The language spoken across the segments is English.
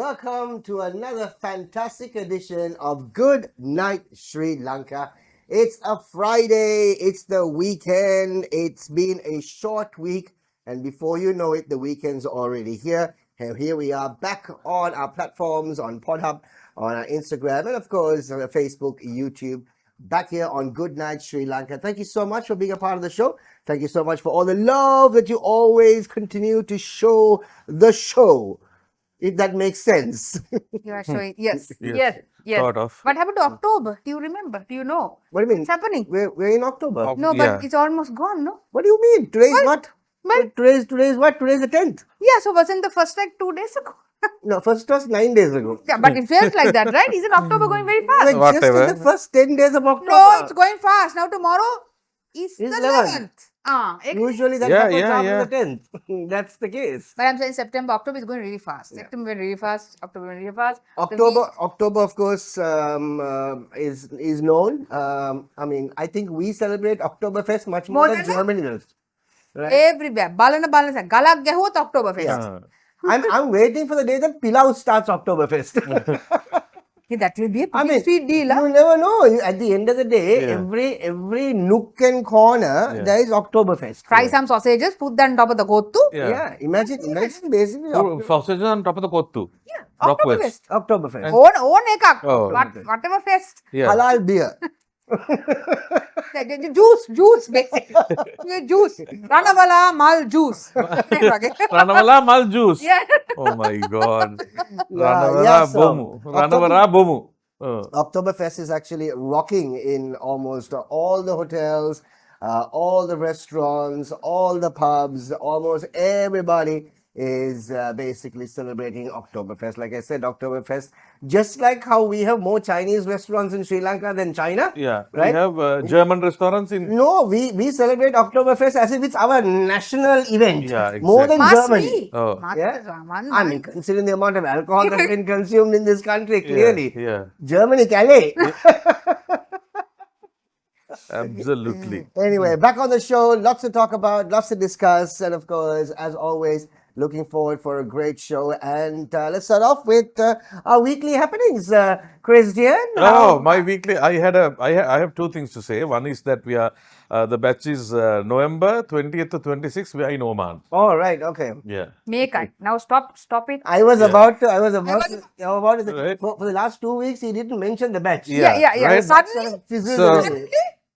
welcome to another fantastic edition of Good Night Sri Lanka. It's a Friday, it's the weekend, it's been a short week, and before you know it, the weekend's already here. And here we are back on our platforms, on PodHub, on our Instagram, and of course on Facebook, YouTube, back here on Good Night Sri Lanka. Thank you so much for being a part of the show. Thank you so much for all the love that you always continue to show the show. If that makes sense. You are showing, yes. Sort of. What happened to October? Do you remember? Do you know? What do you mean? It's happening. We're in October. No, Yeah. but it's almost gone, no? What do you mean? Today's what? Well- Today's what? Today's the 10th. Yeah, so wasn't the first like 2 days ago? No, first was 9 days ago. Yeah, but it feels like that, right? Isn't October going very fast? We're just in Whatever. the first 10 days of October. No, it's going fast. Now tomorrow is the It's 11th. 11th. Usually that Yeah, happens yeah, after yeah. the 10th. That's the case. But I'm saying September, October is going really fast. September went really fast. October went really fast. October, of course, is known. I mean, I think we celebrate Oktoberfest much more More than than Germany does. Right? Everywhere. Balana. Galak gehot October fest. Yeah. I'm waiting for the day that Pilau starts Oktoberfest. Yeah, that will be a I pretty mean, sweet deal. Huh? you never know. At the end of the day, Yeah. every nook and corner, Yeah. there is Oktoberfest. Fry some sausages, put that on top of the kottu. Yeah, imagine basically Sausages on top of the kottu. Yeah, Rockwells. Oktoberfest. Oktoberfest. Own ekak. Oh. Whatever fest. Yeah. Halal beer. Juice, basically. Yeah, juice. Ranavala mal juice. Ranavala mal juice. Yeah. Oh my god. yeah, Ranavala so bomu. Ranavala bomu. Oktoberfest is actually rocking in almost all the hotels, all the restaurants, all the pubs. Almost everybody is basically celebrating Oktoberfest. Like I said, Oktoberfest, just like how we have more Chinese restaurants in Sri Lanka than China. Yeah. Right? We have German restaurants in. No, we celebrate Oktoberfest as if it's our national event. Yeah, More than Must Germany. be. Oh. Must Yeah. be. One I mean, considering the amount of alcohol that's been consumed in this country, clearly. Yeah. Germany, Calais. Absolutely. Anyway, back on the show, lots to talk about, lots to discuss, and of course, as always, looking forward for a great show. And let's start off with our weekly happenings. Christian? Oh, my weekly. I have two things to say. One is that we are the batch is November 20th to 26th. We are in Oman. All right, okay. Yeah. Make it. Now stop it. I was about to Right. for the last 2 weeks, he didn't mention the batch. Yeah. right? Suddenly, Suddenly,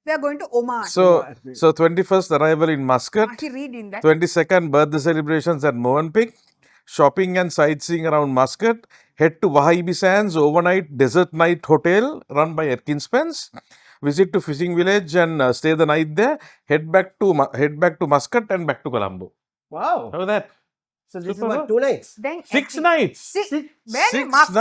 we are going to Oman. So 21st arrival in Muscat. Actually read in that. 22nd birthday celebrations at Movenpick, shopping and sightseeing around Muscat, head to Wahibi Sands overnight desert night hotel run by Atkins Spence, visit to fishing village and stay the night there, head back to Muscat and back to Colombo. wow. How that? So this is Super. what, 2 nights? Then 6 nights. Six Muscat,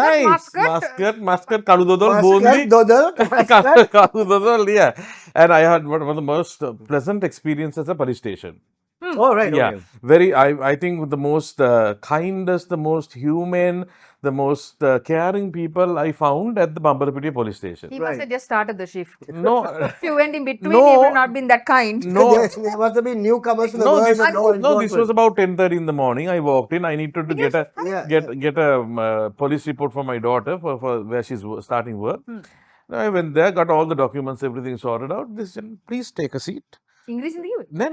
Kaludodol, Muscat, Bondi. Dodal, Muscat. Kaludodol, yeah. And I had one of the most pleasant experiences at the police station. Oh, right, Yeah, okay. very. I think the most kindest, the most humane, the most caring people I found at the Bambalapitiya police station. he must have just started the shift. No, If you went in between, No. he would not been that kind. no, There must have been newcomers to the no. world. This, that no one no, worked this with. was about 10:30 in the morning. I walked in. I needed to get a Yeah. get a police report for my daughter for where she's starting work. I went there, got all the documents, everything sorted out. This please take a seat. English in the US. No,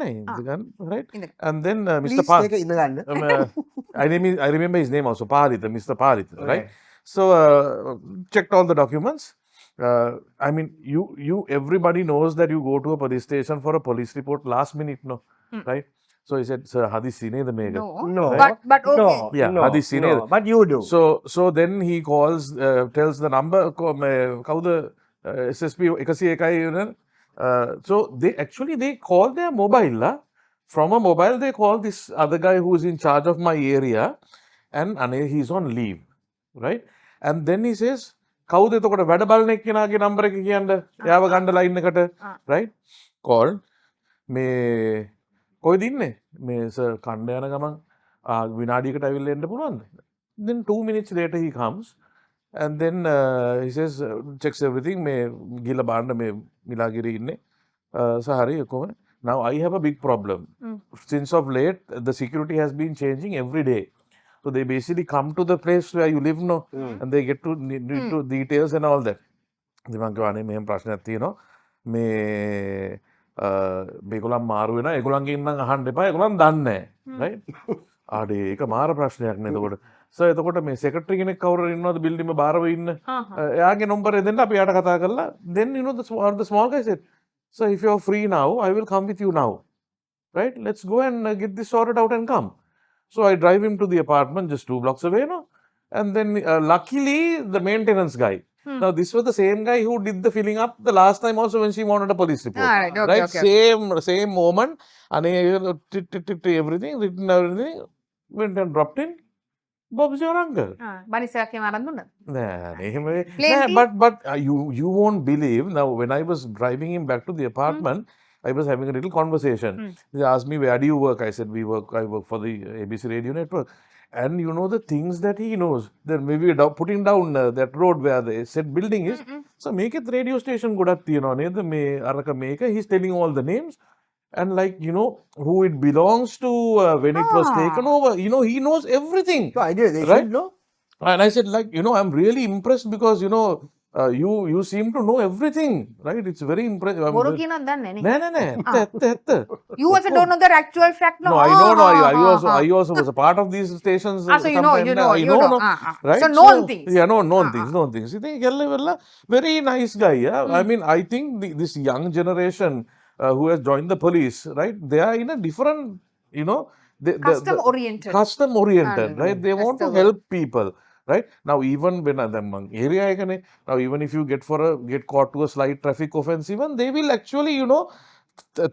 right? In the- And then Mr. Please Park. take it in the land. I remember his name also, Parita, Mr. Parita, right? Right. So checked all the documents. I mean, everybody knows that you go to a police station for a police report last minute, no, right? So he said, "Sir, had you seen the mega?" No. No. But okay. No. Yeah, no, Hadith seen no, it. but you do. So then he calls, tells the number, the SSP 101. So they call their mobile. From a mobile, they call this other guy who is in charge of my area, and he's on leave, right? And then he says, "Kaude to koda වැඩ බලන එක්කෙනාගේ number එක කියන්න. එයාව ගන්න line එකට." Right? Called. මේ කොයිද ඉන්නේ? මේ sir කණ්ඩ යන ගමන් විනාඩියකට ඇවිල්ලා එන්න පුළුවන්ද? Then 2 minutes later he comes and then he says checks everything මේ ගිහලා බලන්න මේ මිලාගිරි ඉන්නේ. Sahari කොහොමද? Now I have a big problem. Since of late the security has been changing every day. So they basically come to the place where you live, no, and they get to need to details and all that. ඉතින් මං කිව්වා අනේ මෙහෙම ප්‍රශ්නයක් තියෙනවා. මේ මේගොල්ලන් මාරු වෙනවා. ඒගොල්ලන්ගෙන් නම් අහන්න එපා. ඒගොල්ලන් දන්නේ නැහැ. right? ආඩේ ඒක මාර ප්‍රශ්නයක් නේ එතකොට. සර් එතකොට මේ සෙක්‍රටරි කෙනෙක් කවුරු ඉන්නවද බිල්ඩින්ග් එක බාරව ඉන්න? එයාගේ නම්බරය දෙන්න අපි යාට කතා කරලා then you know the small guy said, "So if you're free now, I will come with you now." Right? Let's go and get this sorted out and come. So I drive him to the apartment just 2 blocks away, no? And then luckily the maintenance guy. Now this was the same guy who did the filling up the last time also when she wanted a police report. Right, okay, right? okay. Same moment. And everything, written everything, went and dropped in. Bob's your uncle. බනිසයක් එහෙම අරන් දුන්නද? But you won't believe. Now when I was driving him back to the apartment, I was having a little conversation. He asked me, "Where do you work?" I said, I work for the ABC radio network. And you know the things that he knows. Then maybe putting down that road where the said building is. So make it radio station godak tiyena neda me araka make. He's telling all the names and like you know who it belongs to, when it was taken over. You know he knows everything. No idea. They right? should know. And I said like you know I'm really impressed because you know you seem to know everything, right? It's very impressive. බොරු කියනවද දන්නේ නේ? නෑ ඇත්ත. You also don't know the actual fact, no? No, I know. I also was a part of these stations. So you know. Right? So known things. Yeah, known things. You think very nice guy. Yeah, I mean, I think this young generation who has joined the police, right? They are in a different, you know, Custom oriented, right? They want to help people. Right now, even when area now, even if you get caught to a slight traffic offense, even they will actually, you know,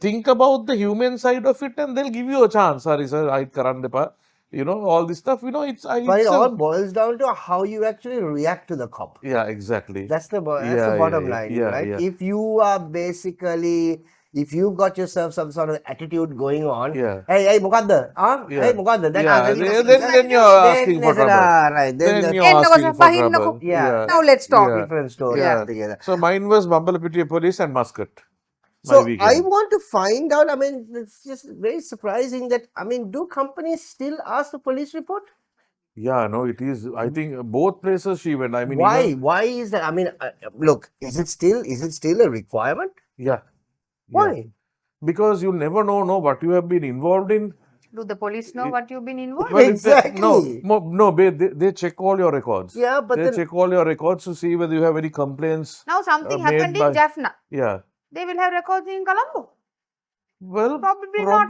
think about the human side of it, and they'll give you a chance. Sorry, sir, I karan depa. You know, all this stuff. You know, But it all boils down to how you actually react to the cop. Yeah, exactly. That's the bottom line, right? Yeah. If you are basically, if you got yourself some sort of attitude going on, hey, Mukadda, hey, Mukadda, then you're asking for trouble. Right, then you're asking for trouble. Yeah. Now let's talk. Different story together. So mine was Bambalapitiya Police and Muscat. So I want to find out, I mean, it's just very surprising that, I mean, do companies still ask the police report? Yeah, no, it is. I think both places she went. I mean, why? Why is that? I mean, look, is it still a requirement? Yeah. Why? Because you never know what you have been involved in. Do the police know what you've been involved? Well, exactly. No, they check all your records. Yeah, but they check all your records to see whether you have any complaints. Now something happened in Jaffna. Yeah. They will have records in Colombo. Well, probably not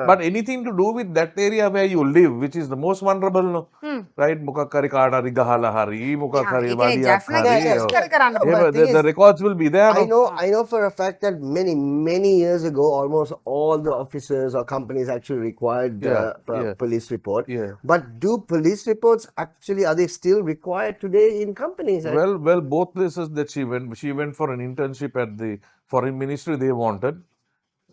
but anything to do with that area where you live, which is the most vulnerable, no? Right? Mukakari kaadari gahala hari, mukakari wadiyak hari. The records will be there. I know for a fact that many years ago, almost all the officers or companies actually required police report. Yeah. But do police reports actually, are they still required today in companies? Well, both places that she went for an internship at the Foreign Ministry. They wanted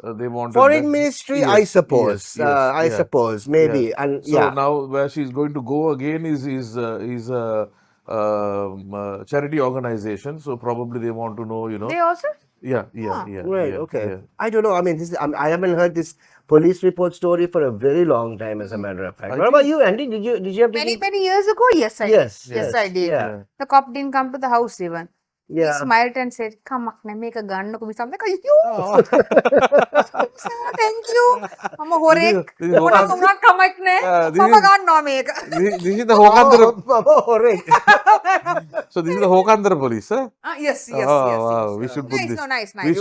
Foreign Ministry, yes, I suppose. yes, I suppose maybe. Yeah. And so now where she's going to go again is a charity organization. So probably they want to know, you know. They also? Yeah. Right. Okay. Yeah. I don't know. I mean, I haven't heard this police report story for a very long time, as a matter of fact. What about you, Andy? Did you have to many years ago? Yes, I did. Yes, I did. Yeah. The cop didn't come to the house even. Yeah. He smiled and said, "Come, make a gun." No, something like you. Thank you. I'm a horek. I'm not come like ne. Mama gun no make. This is the Hokandra. So this is the Hokandra police, huh? Yes. Wow. We should put this. Nice. We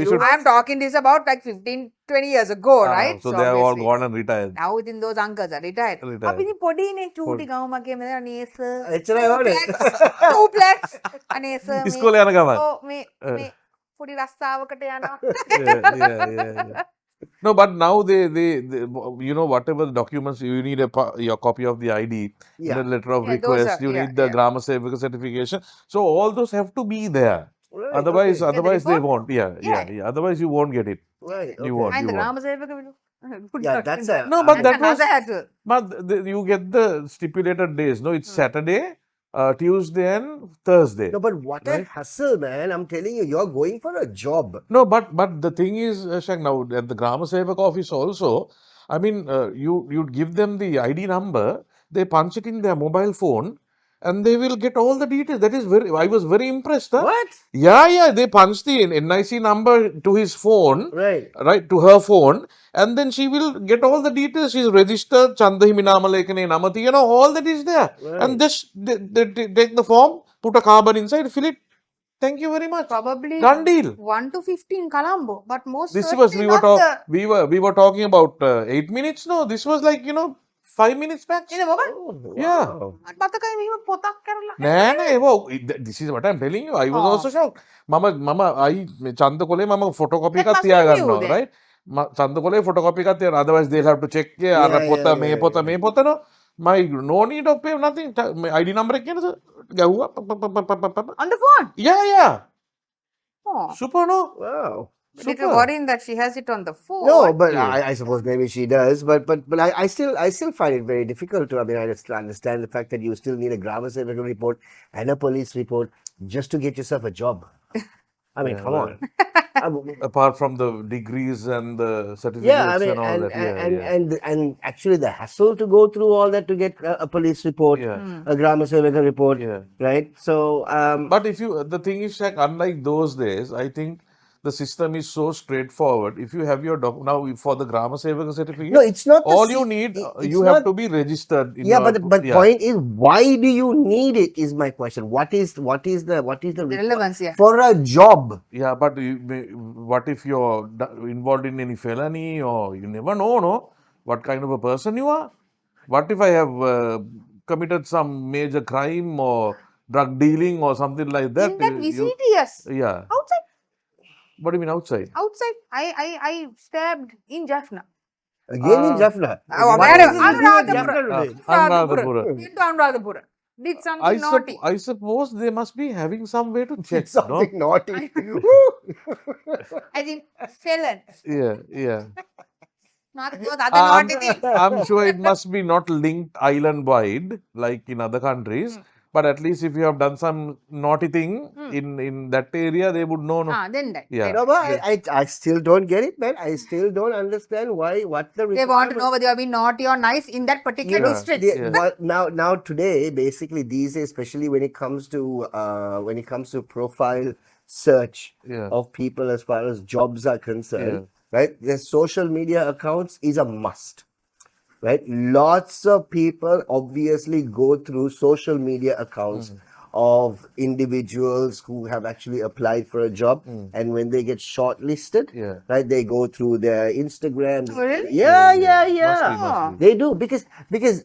should. I am talking this about like 15-20 years ago, right? So they have all gone and retired. Now within those uncles are retired. Abi ni podi ne chuti gaon mage medana nesa. Duplex. Anesa. Iskole yana gaman. Oh, me podi rastawakata yana. Yeah. No, but now they you know, whatever the documents you need your copy of the ID, the letter of request, you need the Grama Sevaka certification. So all those have to be there. Right, otherwise they won't. Yeah. Otherwise you won't get it. Right. Okay. You won't. And the Grama Sevaka that's a... No, but that was... But you get the stipulated days. No, it's Saturday, Tuesday and Thursday. No, but what a hassle, man. I'm telling you, you're going for a job. No, but the thing is, Shak, now at the Grama Sevak office also, I mean, you'd give them the ID number, they punch it in their mobile phone, and they will get all the details. That is I was very impressed. Huh? What? Yeah, they punch the NIC number to his phone, Right. to her phone, and then she will get all the details. She's registered, Chandahimi Namalekane Namati, all that is there. Right. And just they take the form, put a carbon inside, fill it. Thank you very much. Probably Done deal. 1 to 15 Colombo, but most This certainly was we were talking about 8 minutes. No, this was like 5 minutes max. in a mobile. Oh, Yeah. wow. මතකයි මෙහෙම පොතක් කරලා. This is what I'm telling you. I was Oh. also shocked. Mama, I චන්ද කොලේ මම photocopy That එකක් must be තියාගන්නවා, new then. right? චන්ද කොලේ photocopy එකක් තියාගන්න. Otherwise they'll have to check අර පොත මේ පොත මේ පොත no. My no need of pay nothing. ID number එක කියනද? ගැහුවා. On the phone. Yeah. Oh. Super no. Wow. Little worrying that she has it on the phone. No, but Yeah. I suppose maybe she does. But I still find it very difficult to. I mean, I just understand the fact that you still need a grammar certificate report and a police report just to get yourself a job. I mean, come on. Apart from the degrees and the certificates Yeah, I mean, and all that. and actually the hassle to go through all that to get a police report, Yeah. a grammar certificate report, Yeah. right? So, But the thing is, like, unlike those days, I think the system is so straightforward. If you have your now for the grammar sevaka certificate, no, it's not. all you need, it's you have not- to be registered. In Yeah, your, but point is, why do you need it? Is my question. What is the Relevance, yeah. for a job? Yeah, but what if you're involved in any felony, or you never know, no, what kind of a person you are? What if I have committed some major crime or drug dealing or something like that? In that vicinity, yes. Yeah. Outside. What do you mean outside? Outside. I stabbed in Jaffna. Again in Jaffna. wherever. Anuradhapura. Into Anuradhapura. Did something naughty. I suppose they must be having some way to check, no? Something naughty. As in felon. Yeah. Not those other naughty things. I'm sure it must be not linked island wide like in other countries. But at least if you have done some naughty thing in that area, they would know. No? Then that. Yeah. No, but I still don't get it, man. I still don't understand what the They want to know whether you have been naughty or nice in that particular Yeah. district. Well, now today, basically these days, especially when it comes to profile search Yeah. of people as far as jobs are concerned, right? Their social media accounts is a must. Right, lots of people obviously go through social media accounts of individuals who have actually applied for a job, and when they get shortlisted, Yeah. right, they go through their Instagram. Oh, really? Yeah. Must be. They do because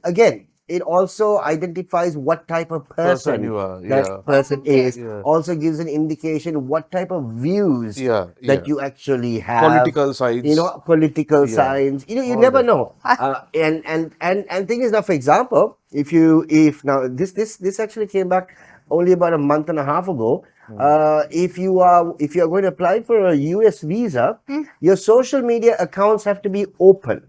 again, it also identifies what type of person you are, that yeah. person is. Yeah. Also gives an indication what type of views Yeah. that you actually have. Political sides. Political Yeah. signs. You All never that. know. And thing is now, for example, if now this actually came back only about a month and a half ago. If you are going to apply for a US visa, your social media accounts have to be open.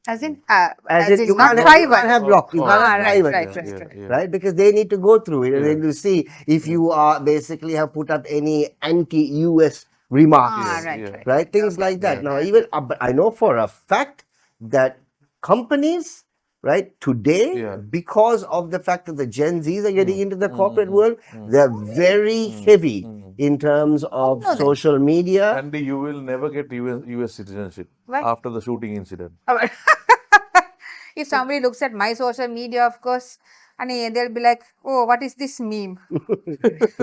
As in You not can't private. have blocked. You can't have Right, private. right. Right, because they need to go through it and they need to see if you are basically have put up any anti-US remarks, right? Things like that. Now, even but I know for a fact that companies, right, today, because of the fact that the Gen Zs are getting into the corporate world, they're very heavy in terms of social media. And you will never get US citizenship Why? after the shooting incident. If somebody looks at my social media, of course, and they'll be like, oh, what is this meme?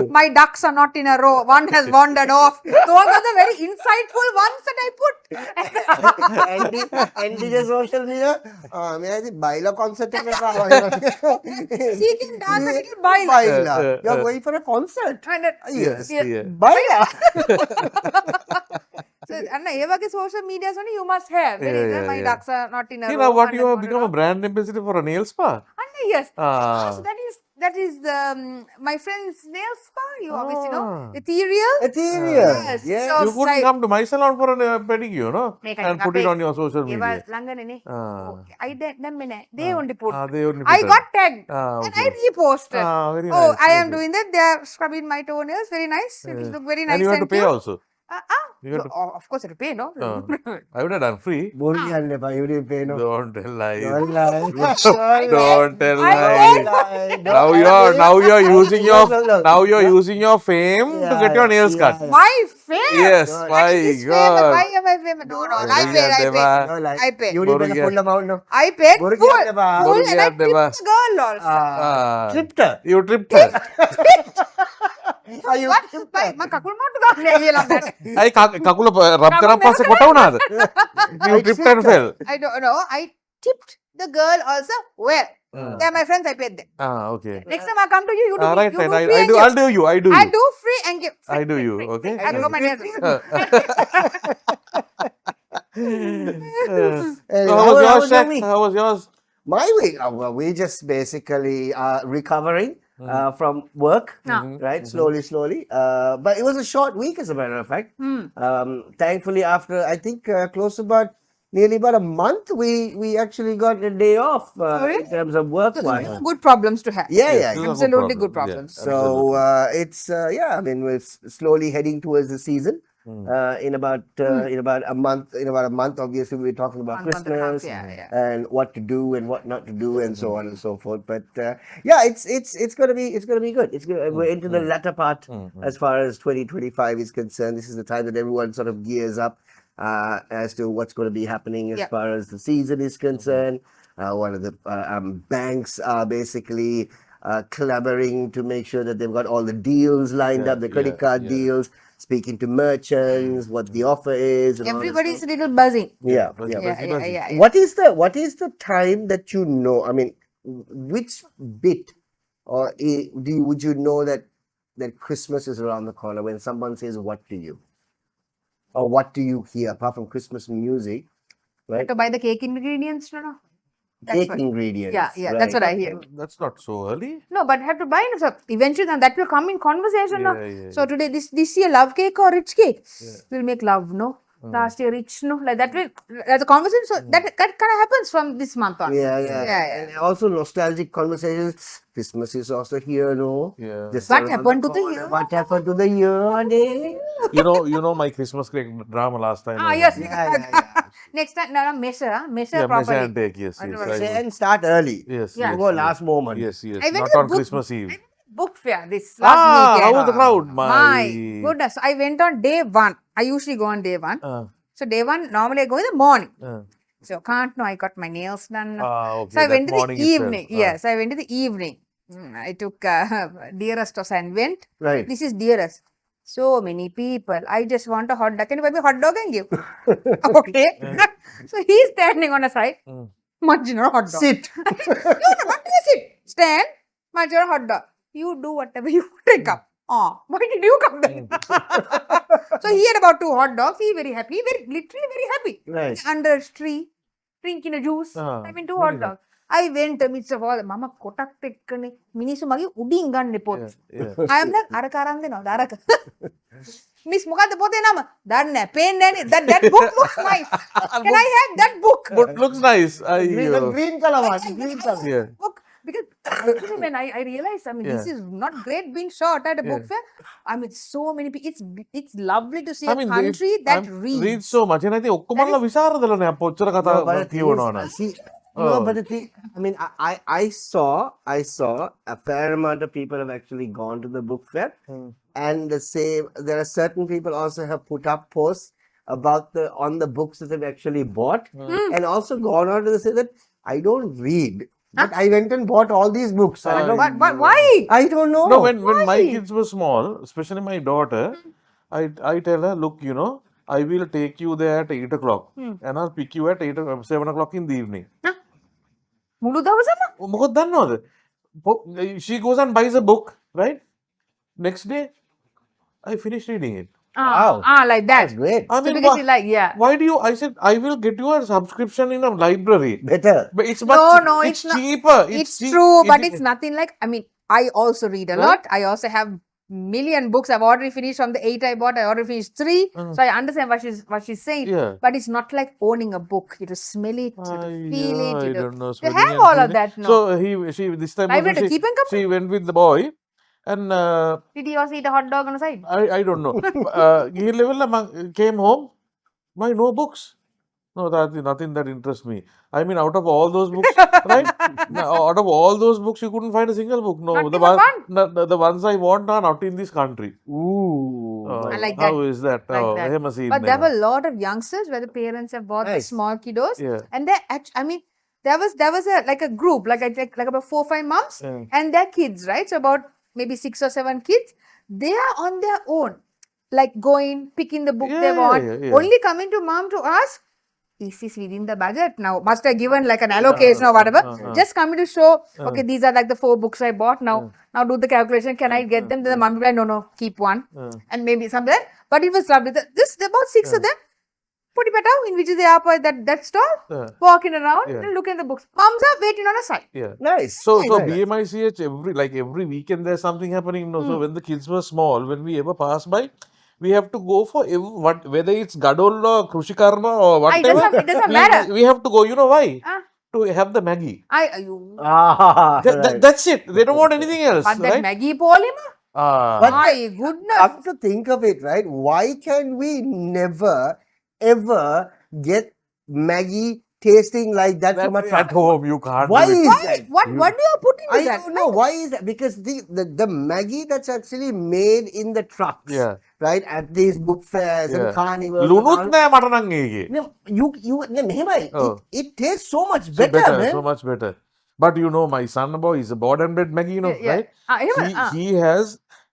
My ducks are not in a row. One has wandered off. Those are the very insightful ones that I put. Andy the social media. I think baila concert. She can dance a little baila. Baila. You're going for a concert. And Yes. Yeah. Baila. so, and social media you must have. My ducks are not in a row. You know what? one You has have wandered become a off. brand ambassador for a nail spa. Yes. Ah. So that is the my friend's nail spa. You obviously know Ethereal. Yes. Yes. You couldn't come to my salon for a pedicure, no? Make And put it on your social media. I did they only put. They only I put got tagged okay. and I reposted. Very Oh, nice. I am doing that. They are scrubbing my toenails. Very nice. It look very nice. And you have to pay pure. also. You got to, Of course, it'll pay, no? I would have done free. You didn't pay, no. Don't tell lies. Don't lie. Don't tell I lies. paid. Now you're using your Look. using your fame to get your nails cut. My fame. Yes, No, my This famous. God. Why am I famous? No. I paid. No lie. I paid. You didn't pay the full amount, no. I paid Boru full. kiyante ba? Full, and I Boru tipped kiyante the girl also. Tripped her. You tripped her. Are you What? tripped Bye. her? Ma kakul mottu gaane කියලා මට. I kakula rub කරන් පස්සේ කොට වුණාද? You tripped and fell. I don't know. I tipped the girl also well. They're my friends. I paid them. Okay. Next time I come to you, you do Right, you right. do free I and do. give. I'll do you. I do I you. do free and give. I do you. Okay. I go my nails. Anyway, So how was how yours, was your Shaq? week? How was yours? My week, well, we just basically recovering from work, right? Slowly. But it was a short week, as a matter of fact. Thankfully, after I think nearly about a month, we actually got a day off in terms of work-wise. Good problems to have. Yeah. Those are Absolutely good problem. problems. Yeah, So it's I mean we're slowly heading towards the season. In about a month, obviously we're talking about 1 month and a half, Christmas yeah. and what to do and what not to do and so on and so forth. But it's gonna be good. We're into the latter part as far as 2025 is concerned. This is the time that everyone sort of gears up as to what's going to be happening as far as the season is concerned. One of the banks are basically collaborating to make sure that they've got all the deals lined up, the credit card deals, speaking to merchants, what the offer is. And Everybody's a little buzzing. yeah. Yeah. What is the time that you know? I mean, which bit or would you know that Christmas is around the corner when someone says what to you? Or what do you hear apart from Christmas music, right? To buy the cake ingredients, no. That's Cake what- ingredients. Yeah, right? that's what I hear. That's not so early. No, but have to buy it. So eventually then that will come in conversation. No? Yeah. So today this year love cake or rich cake? We'll make love, no? Last year rich, no? Like that will as a conversation. So that kind of happens from this month on. Yeah. Yeah. And also nostalgic conversations. Christmas is also here, no? Yeah. Just What around happened to the corner. year? What happened to the year, Ade? You know my Christmas cake drama last time. Yes. Yeah. Next time, measure Yeah, properly. and take, yes. I And start early. Yes. Yeah. You go last moment. Yes. I went Not to on book- Christmas Eve. Book fair this last How weekend. was the crowd? My goodness, I went on day 1. I usually go on day 1. So day 1, normally I go in the morning. So can't know, I got my nails done. Okay. So I went that to the morning itself. evening. Yes, I went to the evening. I took dearest also and went. Right. This is dearest. So many people. I just want a hot dog. Can you buy me a hot dog and give? Okay. So he's standing on a side. Munching on a hot dog. Sit. No, not sit. Stand. Munching on a hot dog. You do whatever you take up. Oh, why did you come then? So he had about 2 hot dogs. He very happy. Literally very happy. Right. Under a tree, drinking a juice. I mean 2 hot dogs. I went amidst of all. Mama kotak tekkane. Minisu magi udin ganne pot. I am like araka aran denawa. Araka. Miss මොකද්ද පොතේ නම? දන්නේ නැහැ. පේන්නේ නැහැ. That book looks nice. Can I have that book? But looks nice. Green color one. Green color. Yeah. Book. Because actually when I realized, I mean, this is not great being shot at a book fair. I mean, so many people. It's lovely to see a country that reads. so much. And I think ඔක්කොමලා විසරදලනේ අප ඔච්චර කතා කියවනවා. No, but the thing, I mean, I saw a fair amount of people have actually gone to the book fair, and there are certain people also have put up posts about on the books that they've actually bought, and also gone on to say that I don't read, but I went and bought all these books. I don't know. But why? I don't know. No, when my kids were small, especially my daughter, I tell her, look, I will take you there at 8 o'clock, and I'll pick you at 7 o'clock in the evening. මුළු දවසම? මොකද දන්නවද? She goes and buys a book, right? Next day, I finish reading it. Wow. Like that. That's great. I So mean, because you like, yeah. why do you? I said I will get you a subscription in a library. Better. But it's much. No, it's not. cheaper. It's true, but it's nothing like. I mean, I also read a lot. I also have million books. I've already finished from the 8 I bought. I already finished 3. So I understand what she's saying. Yeah. But it's not like owning a book. You to smell it, you to feel it. I You don't know. to have all of that. No. So this time Library also to keep and come. she went with the boy, And Did he also eat a hot dog on the side? I don't know. He came home, no books. No, that's nothing that interests me. I mean, out of all those books, right? Out of all those books, you couldn't find a single book. No, Not even one. the ones I want are not in this country. Ooh. I like How that. is that? Like that. එහෙම scene But there එකක්. were a lot of youngsters where the parents have bought the Nice. small kiddos, Yeah. and I mean, there was a group like about 4 or 5 moms Yeah. and their kids, right? So about maybe 6 or 7 kids. They are on their own, like going picking the book they Yeah, want, yeah, yeah. only coming to mom to ask. Is this within the budget now? Must have given like an allocation or whatever. Just coming to show, okay, these are like the 4 books I bought now. Now do the calculation. Can I get them? Then the mom will be like, no, keep one. And maybe something. But it was lovely. This about 6 of them. Put it out in which is that stall, walking around and looking at the books. Moms are waiting on a side. Yeah. Nice. So Nice, nice. BMICH every weekend there's something happening. No, so when the kids were small, when we ever pass by, we have to go for whether it's Gadol or Krushikarma or whatever. It doesn't matter. We have to go. You know why? Ah. To have the Maggie. Right. That's it. They don't want anything else. But that right? Maggie polymer? But My goodness. come to think of it, right? Why can we never, ever get Maggie tasting like that from a At truck? home, you can't. Why do it. is that? What do you put into I that? don't know. Why is that? Because the Maggie that's actually made in the trucks, Yeah. right? At these book fairs Yeah. and carnivals. ලුණුත් නෑ මට නම් ඒකේ. No, මෙහෙමයි. Oh. It tastes so much So better, man. so much better. But you know, my son boy is a born and bred Maggie, Yeah. right?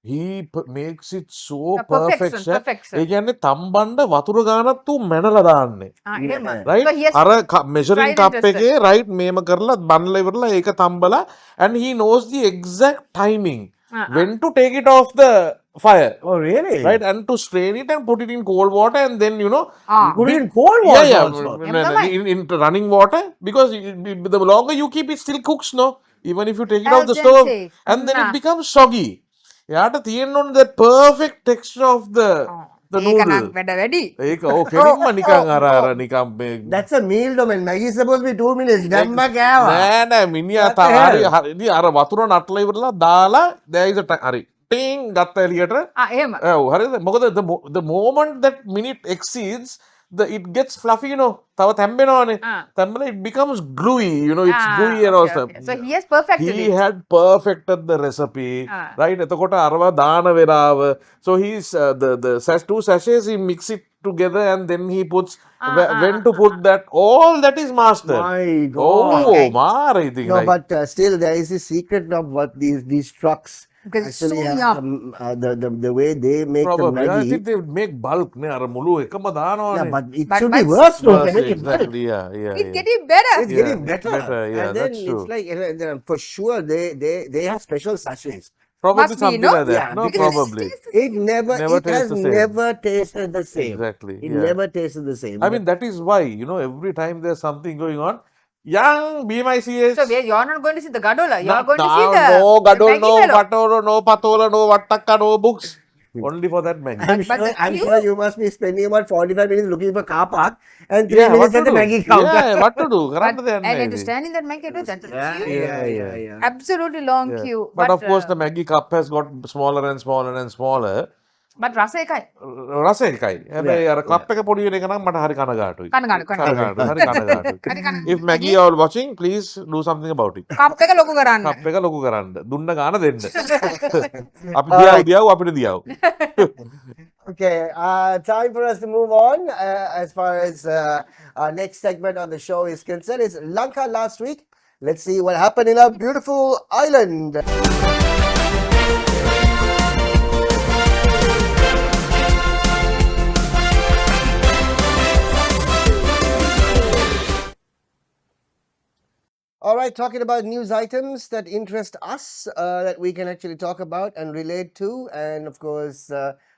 He makes it so Perfection, perfect. perfection. ඒ කියන්නේ තම්බන්න වතුර ගානක් තු මැනලා දාන්නේ. Right? So he has අර measuring tried cup and tested. එකේ right මේම කරලා බන්නලා ඉවරලා ඒක තම්බලා and he knows the exact timing when to take it off the fire. Oh, really? Right? And to strain it and put it in cold water and then, Put it in cold water also. in running water because the longer you keep it still cooks, no? Even if you take it off the Al stove dente. and then it becomes soggy. යාට තියෙන්න ඕන that perfect texture of the ඒක noodle. නම් වැඩ වැඩි. ඒක කෙලින්ම නිකන් අර නිකන් මේ That's a meal though, man. Maggie is supposed to be 2 minutes. දැම්ම කෑවා. නෑ මිනිහා What the hell? හරි අර වතුර නටලා ඉවරලා දාලා there is a හරි ටින් ගත්ත එළියට එහෙම. ඔව් හරිද මොකද the moment that minute exceeds it gets fluffy, තව තැම්බෙනවානේ තැම්බලා it becomes gluey, it's gooey and all stuff. So he has perfected He it. had perfected the recipe, right? එතකොට අරවා දාන වෙලාව. So he's the 2 sachets he mix it together and then he puts when to put that. All that is master. My God. Oh, මාර ඉතින්. No, right? but still there is a secret of what these trucks Because it's actually so have. yum. The way they make Probably. the I Maggie. think they make bulk නේ අර මුළු එකම Yeah, දානවානේ. but it But should be but- worse though. Yes, They make it better. exactly. Yeah. It's getting better. It's Yeah, getting it's better. better, yeah, And then that's true. it's like for sure they have special sachets. Probably Must be, something no? like that. Yeah, no, because probably. It never Never it has tastes the same. never tasted the same. Exactly. It yeah. never tasted the same. I mean, that is why, every time there's something going on, young BMICS. So you're not going to see the gadola. You're going to see the no gadol, Maggie no fellow. patola, no patola, no wattakka, no books. Only for that Maggie. I'm you- sure you must be spending about 45 minutes looking for car park and 3 Yeah, what minutes to at the do? Maggie counter. Yeah, what to do? But, Karanta and දෙයක් you have නෑ to ඉතින්. stand in that Maggie. That's a queue. Yeah. Absolutely long Yeah. queue. But of course, the Maggie cup has got smaller and smaller and smaller. but රස එකයි. රස එකයි. හැබැයි අර කප් එක පොඩි වෙන එක නම් මට හරි කනගාටුයි. කනගාටුයි. හරි කනගාටුයි. හරි කන- If Maggie are watching, please do something about it. කප් එක ලොකු කරන්න. කප් එක ලොකු කරන්න. දුන්න ගාන දෙන්න. අපි දියාව අපිට දියාව. Okay, time for us to move on. As far as our next segment on the show is concerned, it's Lanka Last Week. Let's see what happened in our beautiful island. All right, talking about news items that interest us, that we can actually talk about and relate to, and of course,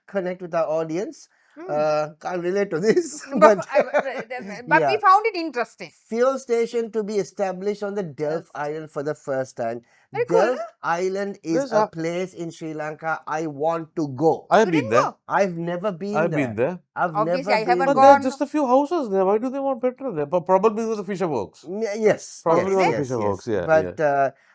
connect with our audience. Can't relate to this, But Yeah. we found it interesting. Fuel station to be established on the Delf Island for the first time. Very cool, Delf Island is Yes, a place in Sri Lanka I want to go. I've You been didn't there. go? I've never been I've there. been there. I've Obviously, never I haven't been But gone. there's just a few houses there. Why do they want petrol there? Probably with the fisher works. Yes. Probably yes, one of yes, Fisher yes. Works, yeah, But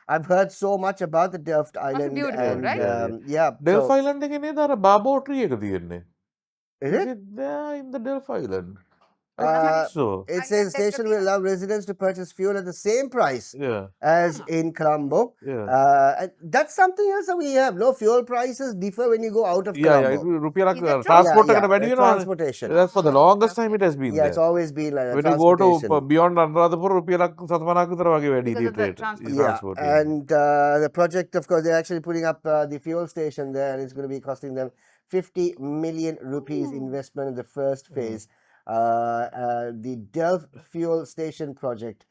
I've heard so much about the Delft Island. beautiful, and right? yeah. Delph So, Island එකේ නේද අර බාබෝ tree එක තියෙන්නේ. is Is it? it there in the Delph Island? I Uh, think so. It I says can station will allow residents to purchase fuel at the same price Yeah. as in Colombo. Yeah. And that's something else that we have. No, fuel prices differ when you go out of Yeah, Colombo. රුපියලක් Is that true? transport Yeah, එකට වැඩි the වෙනවා. transportation. That's for the longest time it has been Yeah, there. it's always been like that. When you go to Transportation. beyond Anuradhapura රුපියලක් 7 විතර වගේ වැඩි Because of the rate. transport. Yeah, Transport. and the project, of course, they're actually putting up the fuel station there, and it's going to be costing them 50 million rupees investment in the first phase. The Delft fuel station project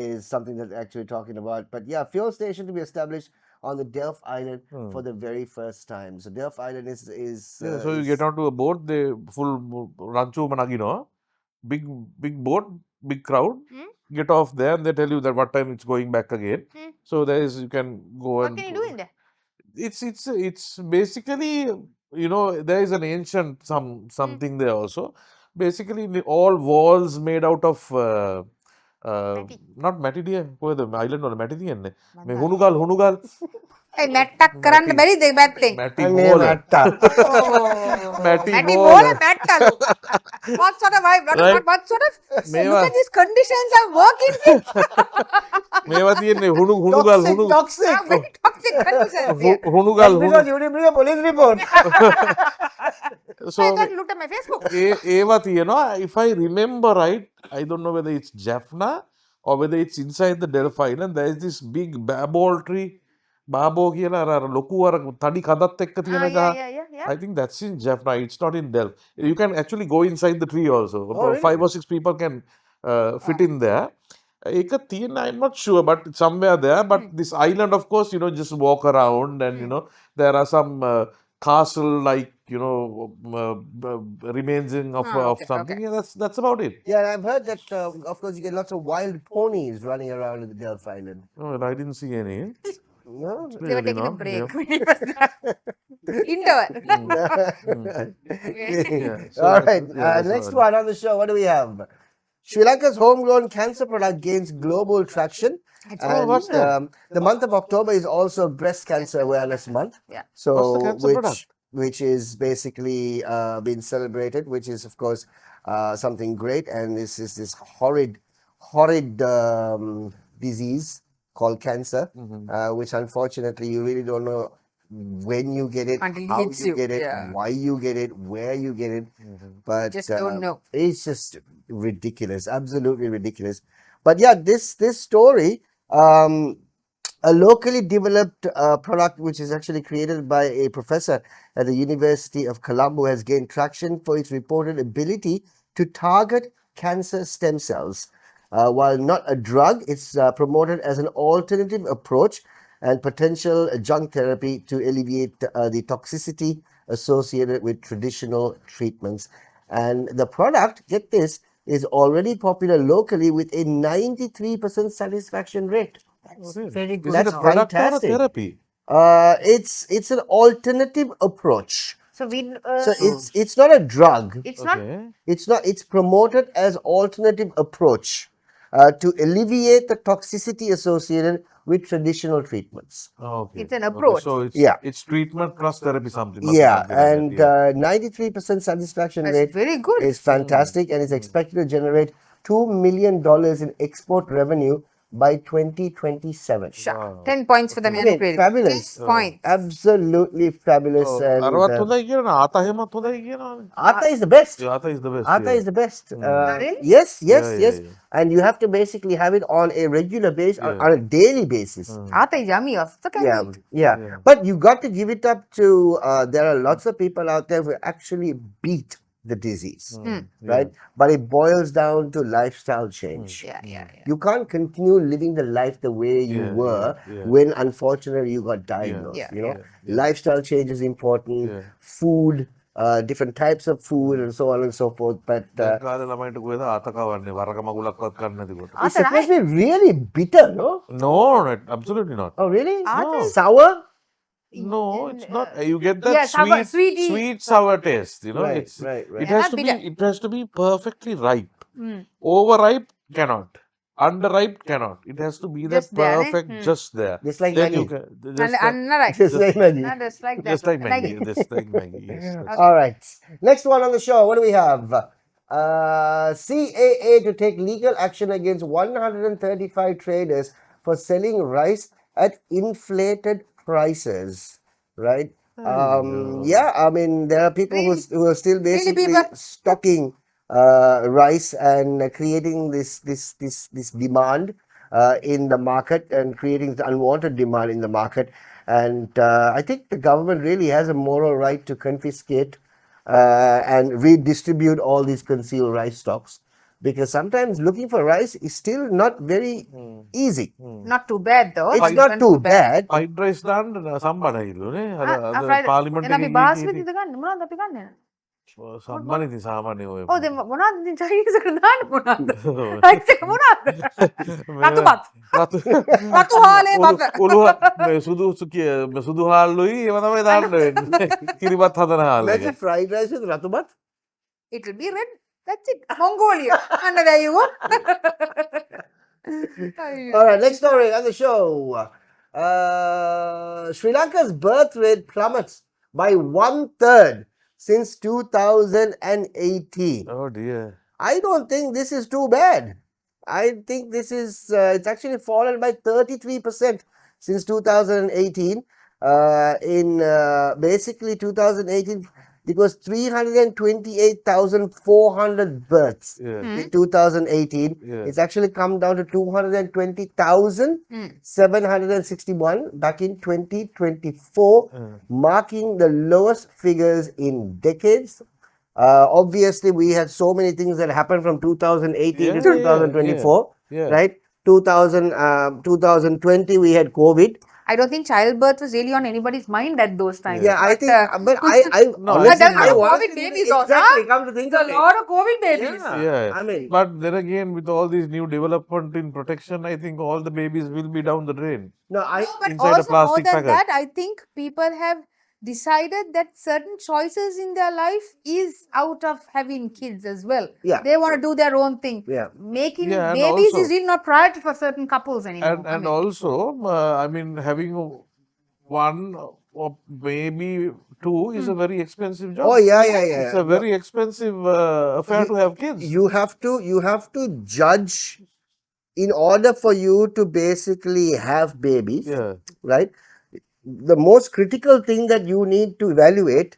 is something that they're actually talking about. But yeah, fuel station to be established on the Delft Island for the very first time. So Delft Island is Yeah, so you get onto a boat, they full ranchu managino, big boat, big crowd. Get off there and they tell you that what time it's going back again. So there is, you can go What and can you do in there? it's basically, you know, there is an ancient something there also. Basically all walls made out of Matti. not matti dear, the island or matti තියන්නේ මේ හුණුගල් Hey, මැට්ටක් කරන්න බැරිද ඒ පැත්තෙන්? matti Anne wall Matta. matti මැටි wall බෝල මැට්ටලු. What sort of vibe? What sort of look at these conditions I'm working with. මේවා තියෙන්නේ හුණුගල් Toxic. Very toxic conditions here. හුණුගල් Because you didn't bring a police report. so I got looked at my Facebook. ඒවා තියෙනවා. If I remember right, I don't know whether it's Jaffna or whether it's inside the Delph Island. There is this big babol tree. බාබෝ කියලා අර ලොකු අර තඩි කඳත් එක්ක තියෙන ගහ. Yeah. I think that's in Jaffna. It's not in Delph. You can actually go inside the tree also. really? 5 or 6 people can fit in there. ඒක තියෙන, I'm not sure, but it's somewhere there. But this island, of course, you know, just walk around and, you know, there are some castle-like, you know, remains of something. Yeah, that's about it. Yeah, and I've heard that, of course, you get lots of wild ponies running around in the Delph Island. Oh, well, I didn't see any. No? They were Really taking a not, break. yeah. when it was done. Interval. So All right, yeah, so- next one on the show, what do we have? Sri Lanka's homegrown cancer product gains global traction. And what's that? the month of October is also Breast Cancer Awareness Month. Yeah. So, What's the cancer product? which is basically being celebrated, which is, of course, something great. And this is this horrid disease called cancer, which unfortunately you really don't know when you get it, Until it how hits you you, get it, yeah. why you get it, where you get it. But Just don't know. It's just ridiculous, absolutely ridiculous. But yeah, this story, a locally developed product which is actually created by a professor at the University of Colombo has gained traction for its reported ability to target cancer stem cells. While not a drug, it's promoted as an alternative approach and potential adjunct therapy to alleviate the toxicity associated with traditional treatments. And the product, get this, is already popular locally with a 93% satisfaction rate. Very good. Is That's it a product or a fantastic. therapy? It's an alternative approach. So we. So it's not a drug. It's not. Okay. It's promoted as alternative approach to alleviate the toxicity associated with traditional treatments. Okay. It's an approach. So it's Yeah. it's treatment plus therapy something. Yeah, something like that, and yeah. 93% satisfaction That's rate very good. is fantastic and is expected to generate $2 million in export revenue by 2027. Sure. 10 points for the man. Okay, fabulous. 10 points. Absolutely fabulous. and, අරවත් හොඳයි කියනවා ආතා එහෙමත් හොඳයි කියනවා. Atta is the best. Yeah, Atta is the best. Atta yeah. is the best. Really? Yes, yes, Yeah, yes. yeah. And you have to basically have it on a regular basis, Yeah. on a daily basis. Ata is yummy also. Can Yeah, eat. yeah. But you got to give it up to, there are lots of people out there who actually beat the disease, right? But it boils down to lifestyle change. Yeah. You can't continue living the life the way you Yeah, were yeah. when unfortunately you got diagnosed. Yeah, You know, yeah. lifestyle change is important. Yeah. Food, different types of food, and so on and so forth. But දැන් කාලේ ළමයින්ට කොහෙද ආතා කවන්නේ වරක මගුලක්වත් කන්න නැති කොට. it's supposed to be really bitter, no? No, absolutely not. Oh, really? Atta is- Sour? No, it's not. You get that Yeah, sour, sweet sour taste. You know, Right, It Yeah, has not to be. bitter. It has to be perfectly ripe. Overripe cannot. underripe cannot. It has to be that Just there, ne? perfect, just there. Just like Then you Maggie. can just Right. Just like Maggie. No, just like that. just like Maggie. Maggie. Just like Maggie. Yes. that's All right. Next one on the show. What do we have? CAA to take legal action against 135 traders for selling rice at inflated prices. Right? Yeah, I mean, there are people who are still basically people? stocking rice and creating this demand in the market and creating the unwanted demand in the market. And I think the government really has a moral right to confiscate and redistribute all these concealed rice stocks, because sometimes looking for rice is still not very easy. Not too bad though. It's not too bad. fried rice දාන්න සම්බරයි ඉල්ලුනේ අර පාර්ලිමේන්තු එන අපි එකේ බාස්මති ගන්න මොනවද අපි ගන්නේ? සම්බරයි ඉතින් සාමාන්‍ය ඔය ඔව් දැන් මොනවද ඉතින් චයිනීස් එකට දාන්න මොනවද? රයිස් එක මොනවද? රතුපත්. රතු හාලේ බත. ඔළුව මේ සුදු හාල්ලුයි ඒව තමයි දාන්න වෙන්නේ කිරිබත් හදන හාල් එක. Imagine fried rice with ratubat. It will be red. That's it. Mongolia. And there you go. All right, next story on the show. Sri Lanka's birth rate plummets by 1/3 since 2018. Oh dear. I don't think this is too bad. I think this is, it's actually fallen by 33% since 2018. In basically 2018, it was 328,400 births in 2018. Yeah. It's actually come down to 220,761 back in 2024, marking the lowest figures in decades. Obviously, we had so many things that happened from 2018 to 2024, right? 2020, we had COVID. I don't think childbirth was really on anybody's mind at those times. Yeah, I think, but No, honestly, there I were was COVID babies also, exactly, huh? come to think There's of a it. lot of COVID babies. Yeah. I mean, But then again, with all these new development in protection, I think all the babies will be down the drain. no, I, But Inside a also more plastic than packet. that, I think people have decided that certain choices in their life is out of having kids as well. Yeah. They want to do their own thing. Yeah. Making Yeah, and babies also- is really not priority for certain couples anymore. And also, I mean, having one or maybe two is a very expensive job. oh yeah. It's a very expensive affair to have kids. You have to judge in order for you to basically have babies, Yeah. right? The most critical thing that you need to evaluate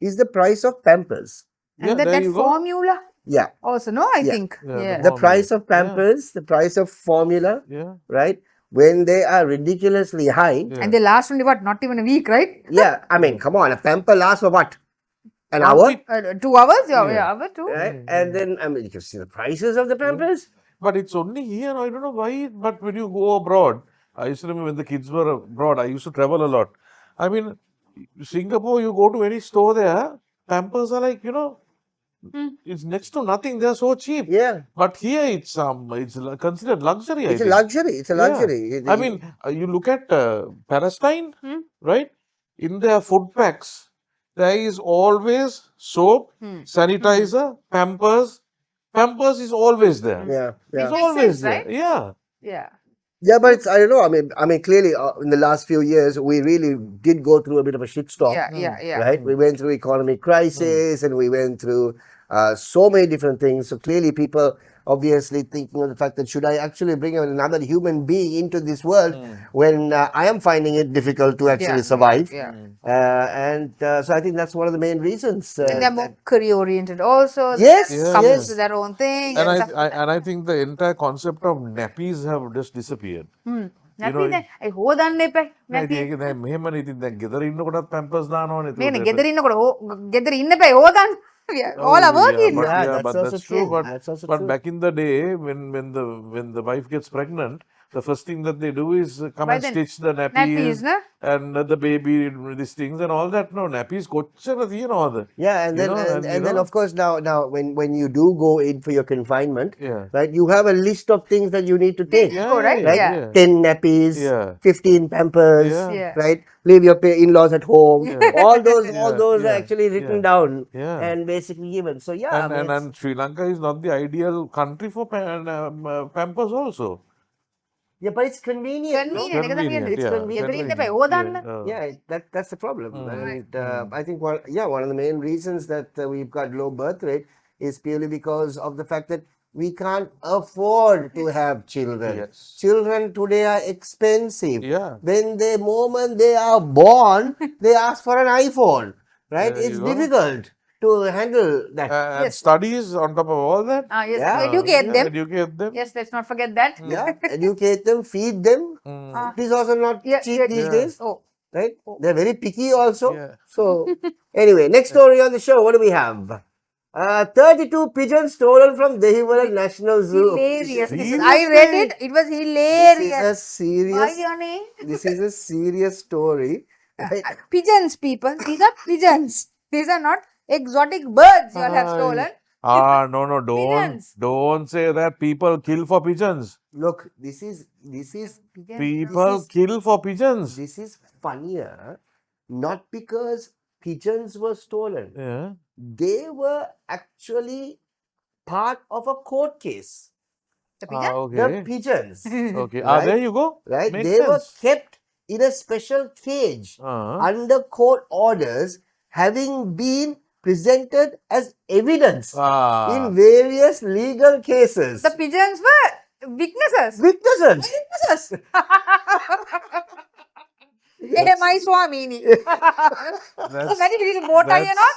is the price of Pampers. And Yeah, that, there that you go. formula Yeah, also, no, I Yeah. think. Yeah, Yeah. the Formula. price of Pampers, the price of formula, Yeah. right? When they are ridiculously high, Yeah. And they last only what? Not even a week, right? yeah. I mean, come on, a pamper lasts for what? An hour, 2 hours? Yeah, Yeah. hour too. right? And then I mean, you can see the prices of the Pampers. But it's only here. I don't know why. But when you go abroad, I used to remember when the kids were abroad, I used to travel a lot. I mean, Singapore, you go to any store there, Pampers are like, it's next to nothing. They're so cheap. Yeah, But here it's considered luxury. I it's a think. luxury. It's a Yeah. luxury. I mean, you look at Palestine, right? In their food packs, there is always soap, sanitizer, Pampers. Pampers is always there. yeah, It's yeah. always sense, there. right? Yeah. Yeah. Yeah, but it's, I don't know. I mean, clearly, in the last few years, we really did go through a bit of a shitstorm. Yeah. Right? We went through economic crisis and we went through so many different things. So clearly, people obviously thinking of the fact that should I actually bring another human being into this world when I am finding it difficult to actually survive. Yeah. And so I think that's one of the main reasons. And they're more career oriented also. Yes, They have couples yes. to their own thing. And stuff like that. I think the entire concept of nappies have just disappeared. නැපි දැන් ඒ හොදන්න එපා. නෑ, ඒක දැන් මෙහෙමනේ. ඉතින් දැන් ගෙදර ඉන්නකොටත් පැම්පර්ස් දානවනේ. මේනේ ගෙදර ඉන්නකොට ගෙදර ඉන්න එපා හොදන්න. All are working. But, Yeah, yeah, that's but also that's true. true. But, That's also but true. back in the day, when the wife gets pregnant, the first thing that they do is come Buy and the stitch the nappies nappies, na? and the baby these things and all that. No, nappies kochchara thiyanawada. Yeah, and You then know, and then of course now when you do go in for your confinement, Yeah. right, you have a list of things that you need to take. Yeah, Oh, right? yeah, Right? Yeah. 10 nappies, Yeah. 15 pampers, Yeah. Yeah. right? Leave your in-laws at home. Yeah. All those Yeah, are actually written yeah. down Yeah. and basically given. So yeah, I mean, And Sri Lanka is not the ideal country for Pampers also. yeah, but it's convenient. No? Convenient. Convenient, It's yeah. convenient. Everything Convenient. odanna. Yeah, that's the problem. Mm. And I think one of the main reasons that we've got low birth rate is purely because of the fact that we can't afford to have children. Yes. Children today are expensive. Yeah. When the moment they are born, they ask for an iPhone, right? There It's you go. difficult to handle that. And Yes. studies on top of all that. Yes, Yeah. educate Yeah, them. Educate them. Yes, let's not forget that. Yeah, educate them, feed them. Mm. It is also not Yeah, cheap yeah, these yeah. days. Oh, Right? They're very picky also. Yeah. So, anyway, next story on the show. What do we have? 32 pigeons stolen from Dehiwala National Zoo. hilarious. This is, Seriously? I read it. It was hilarious. Why, Yanni? This is a serious story. Right? Pigeons, people. These are pigeons. These are not exotic birds you all have stolen. No, Pigeons. don't say that people kill for pigeons. Look, this is People kill for pigeons. this is funnier, not because pigeons were stolen. Yeah. They were actually part of a court case. The pigeon? Okay. The pigeons. Okay. Right? There you go. Right? Makes They were sense. kept in a special cage Uh, under court orders, having been presented as evidence in various legal cases. The pigeons were witnesses. Witnesses. Witnesses. Hey, my Swamini. Very little boat tie and all.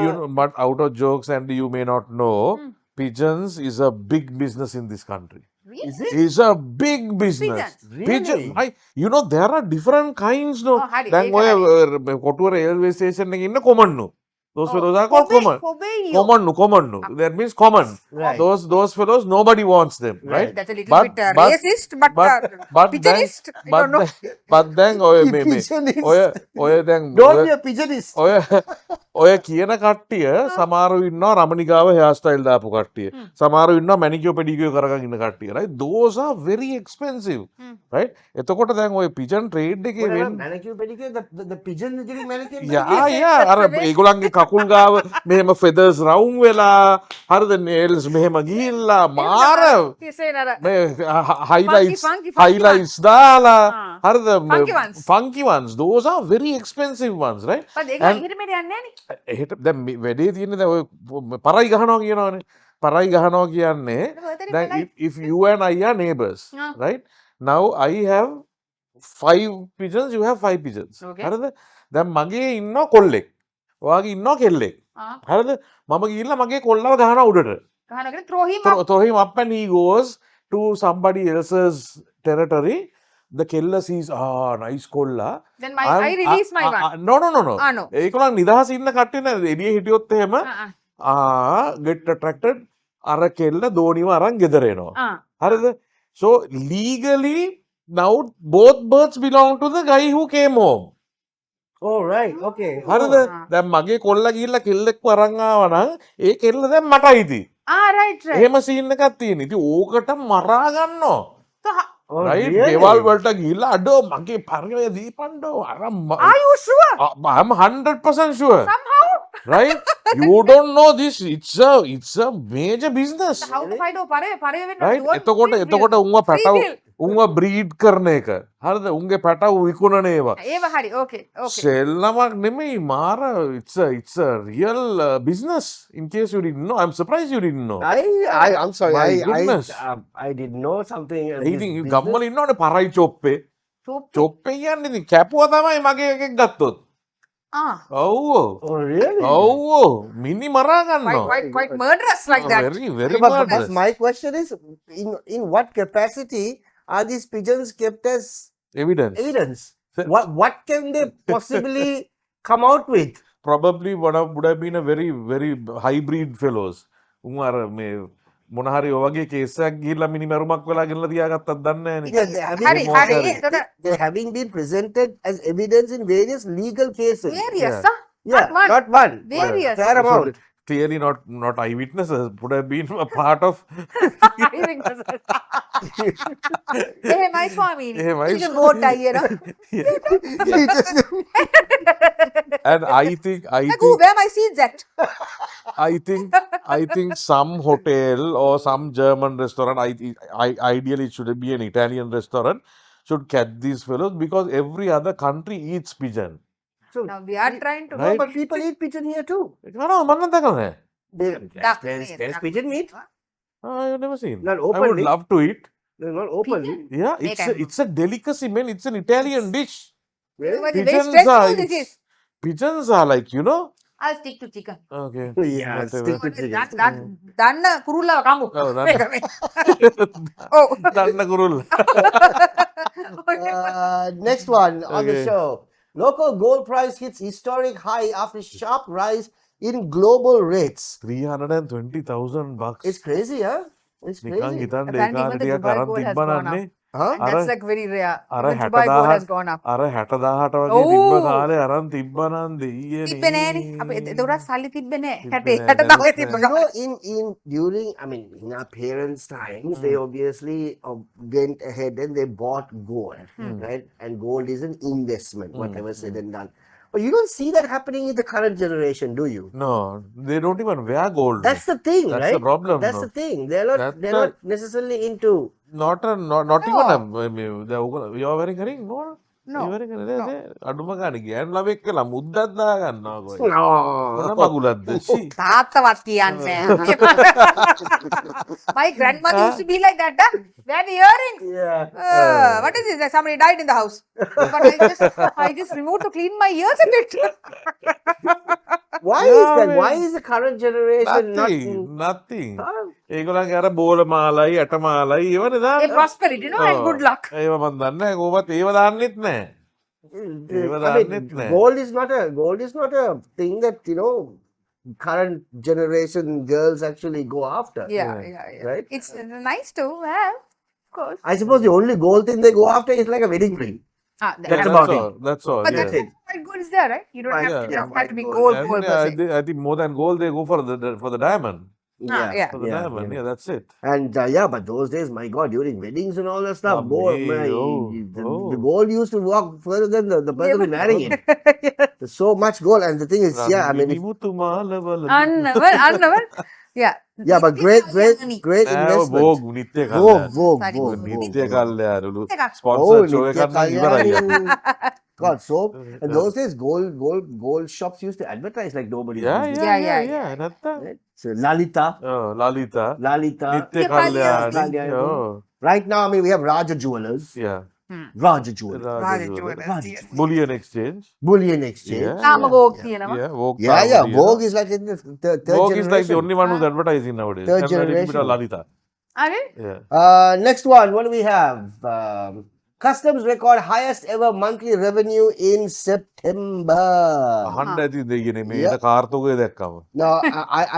you know, but out of jokes, and you may not know, pigeons is a big business in this country. Is it? It's a big business. Really? You know, there are different kinds. No, hari, දැන් ඒක ඔය කොටුව railway station එකේ ඉන්න කොමන්නු. Those fellows are called common. Common. That means common. Right. Those fellows, nobody wants them, right? That's a little bit racist, but pigeonist. I don't know. But then, Pigeonist. ඔය දැන් Don't be a pigeonist. ඔය කියන කට්ටිය සමහරව ඉන්නවා රමණිකාව hair style දාපු කට්ටිය. සමහරව ඉන්නවා manicure pedicure කරගෙන ඉන්න කට්ටිය, right? Those are very expensive, right? එතකොට දැන් ඔය pigeon trade එකේ වෙන්නේ Manicure, pedicure, the pigeon is getting manicure. අර ඒගොල්ලන්ගේ කකුල් ගාව මෙහෙම feathers round වෙලා හරිද nails මෙහෙම ගිහිල්ලා මාර You say that. මේ highlights funky highlights දාලා හරිද Funky ones. funky ones, those are very expensive ones, right? But they got hit me and nanny. එහෙට දැන් වැඩේ තියෙන්නේ දැන් ඔය පරයි ගහනවා කියනවනේ. පරයි ගහනවා කියන්නේ දැන් if you and I are neighbors, right? Now I have 5 pigeons, you have 5 pigeons. Okay. හරිද? දැන් මගේ ඉන්නවා කොල්ලෙක්. ඔයාගේ ඉන්නවා කෙල්ලෙක්. හරිද? මම ගිහිල්ලා මගේ කොල්ලව ගහනවා උඩට. Throw him up. Throw him up and he goes to somebody else's territory. The killer sees, nice kolla. Then I release my one. No. No. ඒකලන් නිදහස ඉන්න කට්ටිය නේද? එළිය හිටියොත් එහෙම get attracted අර කෙල්ල දෝනිව අරන් ගෙදර එනවා. හරිද? So legally now both birds belong to the guy who came home. Oh, right. Okay. හරිද? දැන් මගේ කොල්ල ගිහිල්ලා කෙල්ලෙක්ව අරන් ආවා නම් ඒ කෙල්ල දැන් මට අයිති. Right. එහෙම සීන් එකක් තියෙන. ඉතින් ඕකට මරා ගන්නවා. Oh, right? really? ගෙවල් වලට ගිහිල්ලා අඩෝ මගේ පරිවය දීපන්ඩෝ අර Are you sure? I'm 100% sure. Somehow. Right? You don't know this. It's a major business. How to find out? Right? එතකොට උන්ව පැටව උන්ව breed කරන එක. හරිද? උන්ගේ පැටව විකුණන ඒවා. ඒව හරි. Okay. සෙල්ලමක් නෙමෙයි මාර. It's a real business. In case you didn't know. I'm surprised you didn't know. I'm sorry. My goodness. I didn't know something. ඉතින් ගම්වල ඉන්නවනේ පරයි චොප්පේ. චොප්පේ කියන්නේ ඉතින් කැපුවා තමයි මගේ එකෙක් ගත්තොත්. ඔව්. Oh, really? ඔව්. මිනි මරා ගන්නවා. Quite murderous like that. Very But murderous. my question is, in what capacity are these pigeons kept as evidence? What can they possibly come out with? Probably would have been a very hybrid fellows. උන් අර මේ මොන හරි ඔය වගේ case එකක් ගිහිල්ලා මිනිමරුමක් වෙලා ගෙනලා තියාගත්තත් දන්නේ නැහැ Yeah, නේ. හරි හරි එතකොට they're having been presented as evidence in various legal cases. various Yeah, not one not one. various Fair amount. Clearly not eyewitnesses, would have been a part of එහෙමයි ස්වාමීනි එහෙමයි ඒක boat අයියන and I think where my seeds at I think some hotel or some German restaurant, ideally it should be an Italian restaurant, should catch these fellows because every other country eats pigeon. So, now we are trying to no, but people eat pigeon here too. මම දැකලා Duck There's meat. pigeon meat. I've never seen. Not I would openly. love to eat. Not openly. Yeah, Make it's a delicacy, man. It's an Italian dish. Really? Very Pigeons stressful this is. Pigeons are like, you know. I'll stick to chicken. Okay. Yeah, whatever. stick to chicken. දන්න කුරුල්ලව කමු Oh, ඔව් දන්න කුරුල්ල. Next one on the Okay. show. Local gold price hits historic high after sharp rise in global rates. $320,000. It's crazy, huh? It's නිකන් crazy. හිතන්න ඒ Apparently කාලේ even the ටිකක් Dubai අරන් gold has තිබ්බනන්නේ. Huh? and that's like very rare අර even Dubai gold has 60,000 gone up අර 60,000ට වගේ Oh. තිබ්බ කාලේ අරන් තිබ්බනම් දෙයියනේ. තිබ්බේ නෑනේ අපේ ඒතකොට සල්ලි තිබ්බේ නෑ තිබ්බේ 60 නෑ. 60 තිබ්බ You know, in during, I mean, in our parents' times, they obviously went ahead and they bought gold, right? And gold is an investment, whatever said and done. But you don't see that happening in the current generation, do you? No, they don't even wear gold. That's the thing, That's right? the problem, That's no. the thing. They're not. That's they're the- not necessarily into. Not even a, you are wearing a ring? No. No. You wearing a ring? අඩුම ගානේ ගෑන් ළමෙක් කියලා මුද්දක් දාගන්නවා කොයි. No. මොන මගුලක්ද? ෂී. තාත්තවත් කියන්නේ my grandmother used to be like that wear the earrings Yeah. what is this like somebody died in the house but I just removed to clean my ears a bit Why Yeah, is that? man. Why is the current generation not? Nothing. Huh? ඒගොල්ලන්ගේ අර බෝල මාලයි ඇට මාලයි ඒවනේ a දාන්නේ. prosperity no and good luck ඒව මන් දන්නේ නැහැ. කොහොමත් ඒව දාන්නෙත් නැහැ. ඒව I දාන්නෙත් mean, නැහැ. gold is not a thing that current generation girls actually go after. yeah Right? it's nice to have of course I suppose the only gold thing they go after is like a wedding ring. that's about it. That's all. but yeah. that's quite good is there right you don't have to Yeah. just have to be Yeah, gold And, gold per se. I think more than gold, they go for the diamond. Yeah. For the diamond, yeah, that's it. And but those days, my God, during weddings and all that stuff, Oh, gold, me, the oh. gold used to walk further than the person who's marrying it. There's so much gold, and the thing is, I mean, Annaval yeah but great investment. Vogue, නිත්‍ය Vogue, කල්යාණ. Vogue, Sorry, Vogue, Vogue. නිත්‍ය Vogue. කල්යාණලු. එකක්. Sponsor show Nitya එකක් නම් ඉවරයි. Kalyani. God, so and those days, gold shops used to advertise like nobody. Yeah, else. yeah. නැත්තම්. Right? So Lalita, ලලිතා. Lalita. නිත්‍ය කල්යාණ. Kalyani. Oh, Right now, I mean, we have Raja Jewelers. yeah. Raja Jewelers. Raja Jewelers, yes. Bullion exchange. Bullion exchange. Yeah. නාමගෝක් කියනවා Yeah, Vogue. Yeah, Bullion. Vogue is like in the third Vogue generation. is like the only one who's advertising nowadays. Third And a little bit of generation. Lalita. අනේ Yeah. Next one, what do we have? Customs record highest ever monthly revenue in September. අහන්න ඇති දෙයියනේ මේ Yeah. කාර්තුකය දැක්කම. Now,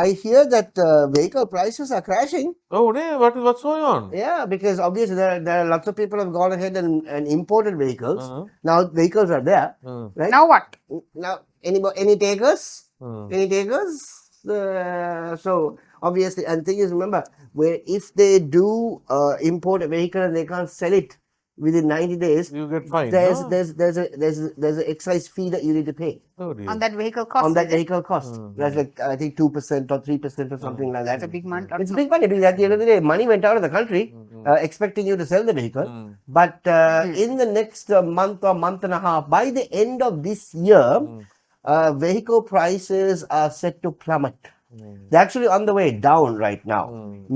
I hear that vehicle prices are crashing. Oh, nee, what's going on? Yeah, because obviously there are lots of people have gone ahead and imported vehicles. Uh-huh. Now vehicles are there, right? now what Now, any takers? Uh. Any takers? So obviously, and thing is, remember, where if they do import a vehicle and they can't sell it within 90 days, You get fined. there's no? there's an excise fee that you need to pay Oh, dear. on that vehicle cost on that is it? vehicle cost. That's like I think 2% or 3% or something like that. It's a big month It's big money because at the end of the day, money went out of the country expecting you to sell the vehicle. But in the next month or month and a half, by the end of this year, vehicle prices are set to plummet. They're actually on the way down right now.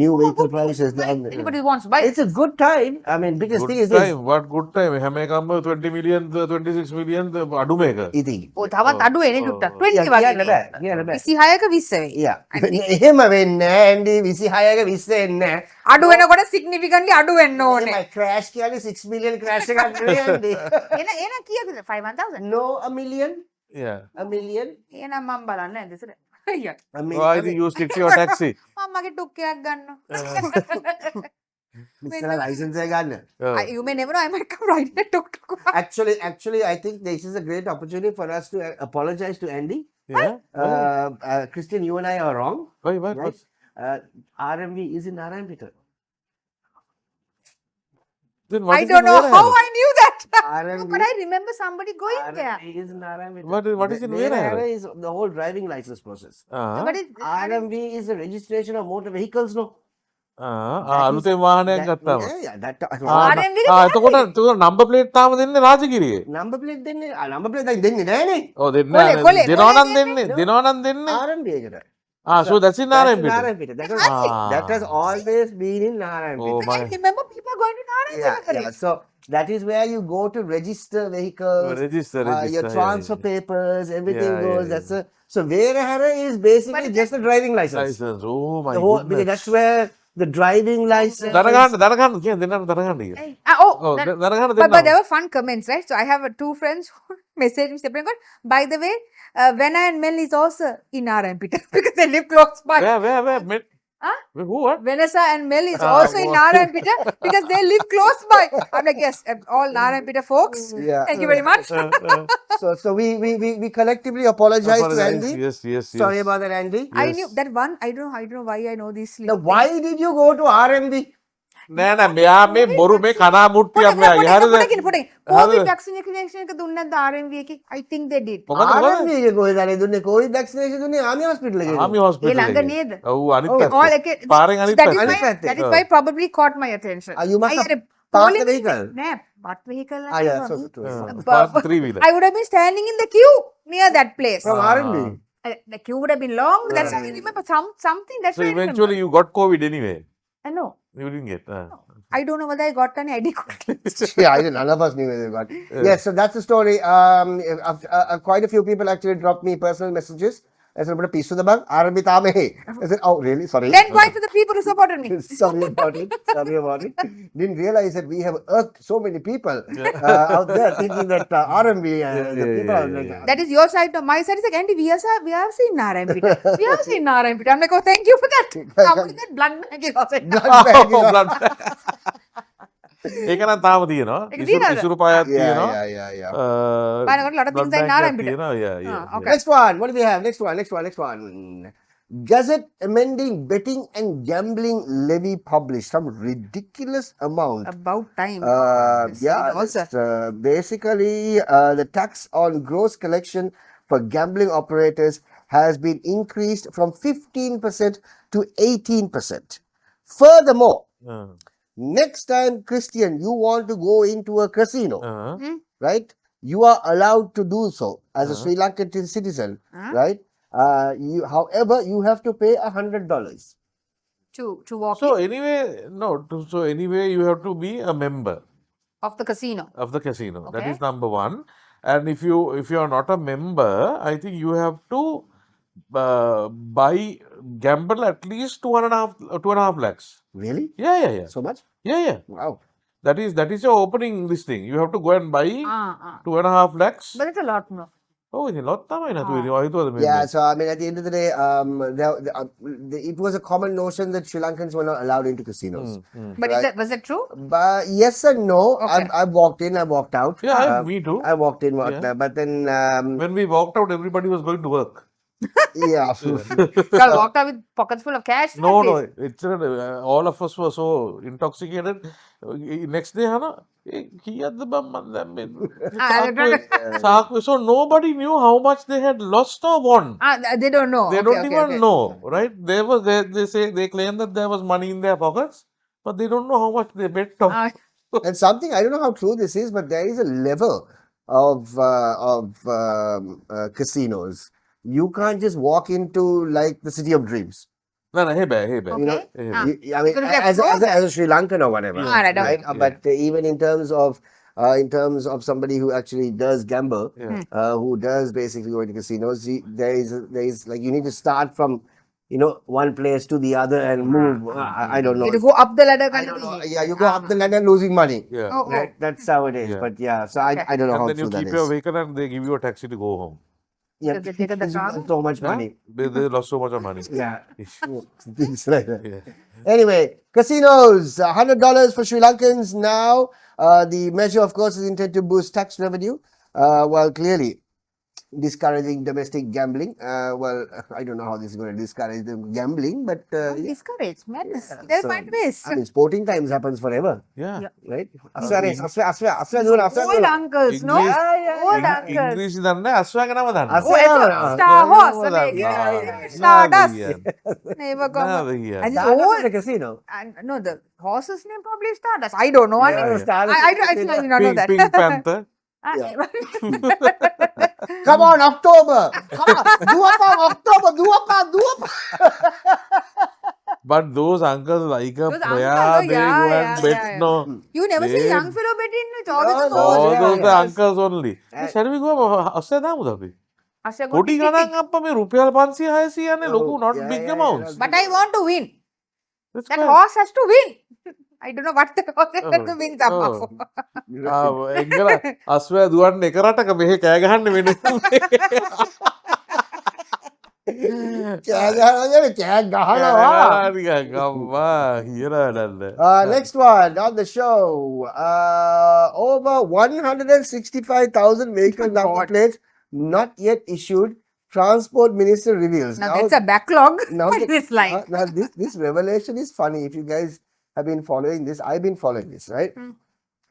New vehicle prices. anybody wants to buy it It's a good time. I mean, because Good thing is this. time. What good time? හැම එකම 20 million, 26 million අඩුම එක. ඉතින් ඔය තවත් අඩුවේ නේ චුට්ටක් 20 කියන්න වගේ බෑ, කියන්න බෑ. 26ක 20 වෙයි Yeah. එහෙම වෙන්නේ නැහැ ඇන්ඩි 26ක 20 එන්නේ නැහැ. අඩු වෙනකොට significantly අඩු වෙන්න ඕනේ එහෙමයි crash කියන්නේ 6 million crash එකක් නෙවෙයි ඇන්ඩි. එන කීයද 51000 No, a million. Yeah. A million. එහෙනම් මම බලන්නේ නැද්ද ඉතින් Yeah. I mean, Why do you stick to your taxi? Mamma took care gun. Mr. license hai ganna. You may never know. I might come right here tuk tuk. Actually, I think this is a great opportunity for us to apologize to Andy. Yeah. Christian, you and I are wrong. Why? Right? RMV is in Narayanpeta. Then what I is don't in know Vera how Hara? I knew that. RMV, But I remember somebody going there. RMV is in Narayanpeta. What is in Vera Hara? is the whole driving license process. But it, RMV is the registration of motor vehicles, no? අලුතෙන් වාහනයක් ගත්තාම. that RMV එතකොට number plate තාම දෙන්නේ රාජගිරියේ. number plate දෙන්නේ number plate දැන් දෙන්නේ නැහනේ. ඔව් දෙන්නේ කොලේ, නැහැ. කොලේ, දෙනවා කොලේ නම් දෙන්නේ. දෙනවා නම් දෙන්නේ. RMV එකට. So that's in That's in Narayanpeta. Narayanpeta. That has always been in Narayanpeta. Oh I my. remember people going to Narayanpeta. Yeah. So that is where you go to register vehicles, Register. your yeah, transfer papers, everything Yeah, goes. yeah, That's so Vera Hara is basically But just a driving license. License. Oh my The whole, because goodness. that's where the driving license. දරගන්න කියන දෙන්නට දරගන්න කියලා. Hey, ඔව් that- දරගන්න but දෙන්න. there were fun comments, right? So I have two friends who messaged me separately. By the way, Vena and Mel is also in Narayanpeta because they live close by. Where? Huh? Who what? Vanessa and Mel is Ah, also in wow. Narayanpeta because they live close by. I'm like, yes, all Narayanpeta folks. Yeah. Thank you very much. So we collectively apologize to Andy. Yes. Sorry about that, Andy. I knew that one. I don't know why I know this. Now, why did you go to RMV? නෑ මෙයා මේ බොරු මේ කනා මුට්ටියක් මෙයාගේ හරිද? COVID vaccination එක දුන්නේ නැද්ද RMV එකේ? I think they did. RMV එක කොහෙද අර දුන්නේ COVID vaccination දුන්නේ ආමි hospital එකේ. ආමි hospital ඒ ළඟ එකේ. නේද? ඔව් අනිත් Oh, පැත්ත. All okay. පාරෙන් අනිත් That is පැත්ත. why, that is why probably caught my attention. You must I have had a parked the polling- vehicle. Nah, parked vehicle. Yeah, so true. Park three wheeler. I would have been standing in the queue near that place. From Ah. RMV. The queue would have been long. That's why I remember something. That's So why I remember. eventually you got COVID anyway. I know. You didn't get. I don't know whether I got any ID card. Yeah, I didn't. None of us knew where they got. Yes, so that's the story. Quite a few people actually dropped me personal messages. I said, "But piece of the bug, RMB tame hai." I said, "Oh, really? Sorry." Then why to the people who supported me? Sorry about it. Sorry about it. Didn't realize that we have irked so many people out there thinking that RMB the people are like. That is your side. My side is like, Andy, we have seen Narayanpeta. We have seen Narayanpeta. I'm like, oh, thank you for that. How is that blood bag is also- Blood bag is blood. ඒක නම් තාම තියෙනවා. ඒක තියෙනවද? ඉසුරු පායක් තියෙනවා. Yeah. But I got a lot of blood things in bank Narayanpeta. තියෙනවා. Yeah. okay. Next one. What do we have? Next one. Gazette amending betting and gambling levy published. Some ridiculous amount. About time. Yeah, Also. basically, the tax on gross collection for gambling operators has been increased from 15% to 18%. Furthermore, next time, Christian, you want to go into a casino, right? You are allowed to do so as a Sri Lankan citizen, right? However, you have to pay $100. To walk So in anyway, you have to be a member of the casino. of the casino. That Okay. is number one. And if you are not a member, I think you have to gamble at least 2.5 lakhs. Really? Yeah. So much? Yeah. Wow. That is your opening this thing. You have to go and buy 2.5 lakhs. But it's a lot more. Oh, it's a lot. Yeah, so I mean, at the end of the day, it was a common notion that Sri Lankans were not allowed into casinos. But was that true? But yes and no. Okay. I walked in, I walked out. Yeah, me too. I walked in, Yeah. but then When we walked out, everybody was going to work. yeah. Y'all walked out with pockets full of cash? No. It's all of us were so intoxicated. Next day, Hana, so nobody knew how much they had lost or won. They don't know. They Okay, don't okay, even okay. know, right? They claim that there was money in their pockets, but they don't know how much they bet on. Ah, And something, I don't know how true this is, but there is a level of casinos. You can't just walk into like the City of Dreams. No, hey, bear. Okay. You know, Yeah. I mean, Because they have as floors a Sri Lankan or whatever, Ah, right, okay. But even in terms of somebody who actually does gamble, who does basically go into casinos, there is like you need to start from one place to the other and move. I don't know. You go up the ladder I kind of don't know. thing. Yeah, you go up the ladder losing money. Yeah. Oh, That's how it is. Yeah. But yeah, so I don't know And how then you true that keep your is. vehicle and they give you a taxi to go home. Yeah, Because they taken the it's car. so much Huh? money. They lost so much of money. Yeah. Ish. Things like that. Yeah. Anyway, casinos, $100 for Sri Lankans now. The measure, of course, is intended to boost tax revenue, while clearly discouraging domestic gambling. I don't know how this is going to discourage the gambling, but Don't yeah. discourage, madness. Yeah, They'll so, find ways. I mean, sporting times happens forever, Yeah. Yeah. right? Eng- Old uncles, no? English- Old Eng- uncles. English දන්නේ අස්වැ ගැනම දන්නවා. Oh, it's a star horse. Nada Like, dhannawa. Stardust. Nada කියන්නේ. Never come. Nada කියන්නේ. And it's Stardust old. is a casino. And no, the horse's name probably is Stardust. I don't know. I Yeah, mean, Stardust I is a actually casino. did not know that. Pink Panther. Come on, October! Come on, Duapa, October, Duapa. But those uncles like a Those prayer, uncles, they yeah, go yeah, and bet, yeah. no. You never see They- young fellow betting. It's always No, the no, horse. All yeah, those the yeah. uncles only. Shall we go අස්වැ දාමුද අපි? Asya go පොඩි tick, tick, ගණන් tick. අප්පා මේ රුපියල් 500 600 යන්නේ ලොකු Oh, not yeah, big yeah, yeah, amounts. not But I want to win. That's That quite- horse has to win. I don't know what the horse has to Oh, win somehow. oh. එංගල අස්වැ දුවන්න එක රටක මෙහෙ කෑ ගහන්න වෙන. Next one on the show. Over 165,000 vehicle number plates not yet issued. Transport Minister reveals. Now that's a backlog. now What the- is this like? now this revelation is funny. If you guys have been following this, I've been following this, right?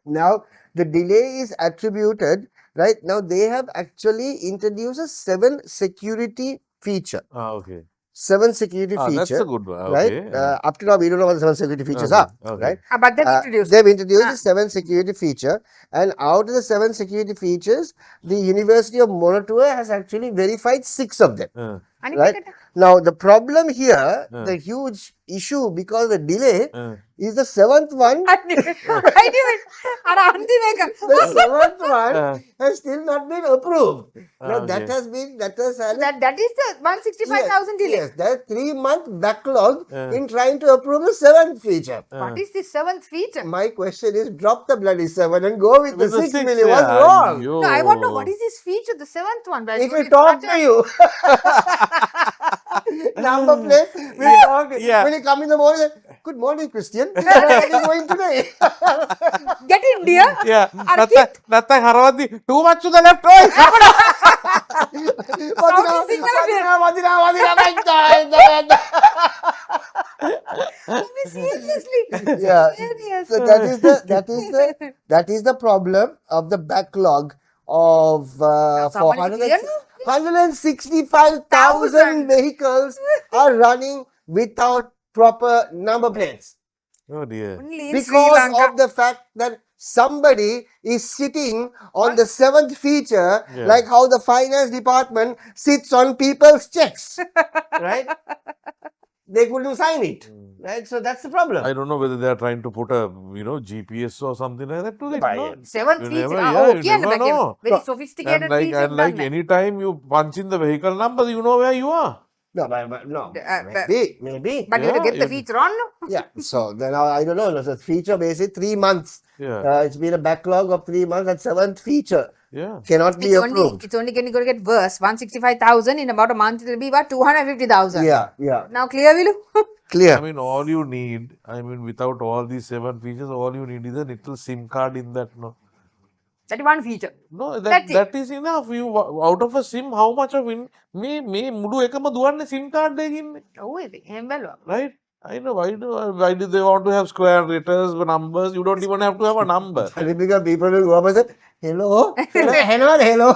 Now the delay is attributed, right? Now they have actually introduced a 7 security feature. Okay. 7 security That's feature. a good one. Right? Okay. Up to now, we don't know what the 7 security features Okay, are. okay. Right? But they've introduced. They've introduced the 7 security feature, and out of the 7 security features, the University of Monatua has actually verified 6 of them. Right? Now, the problem here, the huge issue because of the delay, is the 7th one. I knew it. The 7th one has still not been approved. Now, Okay. that has had That is the 165,000 delay. Yes, there is 3-month backlog in trying to approve the 7th feature. What is the 7th feature? My question is, drop the bloody 7 and go with the 6 6 million. What's wrong? No, I want to know what is this feature, the 7th one. where It will it's talk such to a- you. Number plate will talk to you. Yeah. When you come in the morning, good morning, Christian. Where are you going today? Get in, dear. Yeah. Arkit. නැත්තම් හරවද්දි too much to the left. ඔය Seriously. Yeah. Serious. So that is the problem of the backlog of How for much clear 165,000 vehicles are running without proper number plates Oh dear. Only in Sri because Lanka. of the fact that somebody is sitting on the 7th feature, Yeah. like how the finance department sits on people's checks, right? They couldn't sign it, right? So that's the problem. I don't know whether they are trying to put a GPS or something like that to it. Buy No? it. 7th You feature. never- Ah, yeah, you okay, and never like a know. very sophisticated feature. And like done. anytime you punch in the vehicle number, you know where you are. No, maybe. But you have to Yeah, get the you- feature on. No? Yeah, so then I don't know. It's a feature basically 3 months. Yeah. It's been a backlog of 3 months. That 7th feature Yeah. cannot be It's approved. only going to get worse. 165,000 in about a month. It will be about 250,000. Yeah. Now clear, Vilu? Clear. I mean, all you need, without all these 7 features, all you need is a little SIM card in that. No, That is one feature. no That's it. that is enough. You out of a SIM, how much of in me mudu ekama duwanne SIM card deginne, Oh, it is. right? I know why do they want to have square letters, numbers? You don't even have to have a number. Typical people will go up and say, hello, hello.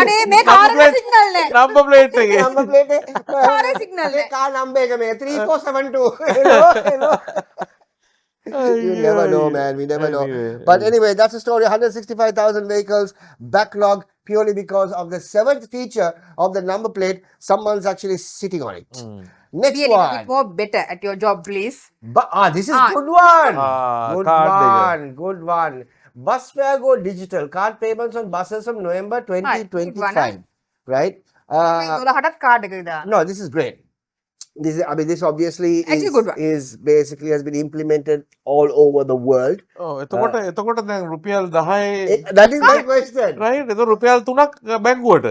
අනේ මේ car එක signal නෑ. Number plate again. Number plate. Car signal නෑ. car number එක මේ 3472. Hello. You never know, man. We never know. Anyway, But anyway, that's the story. 165,000 vehicles backlog purely because of the 7th feature of the number plate. Someone's actually sitting on it. Next Be a little one. bit more better at your job, please. This is good one. Good card one. Good one. Bus fare go digital. Card payments on buses from November 2025. Right? 12ටත් card එකක දාන්න. No, this is great. This, I mean, this obviously Actually good one. is basically has been implemented all over the world. එතකොට දැන් රුපියල් 10 That is my question. Right එතකොට රුපියල් 3ක් බැංකුවට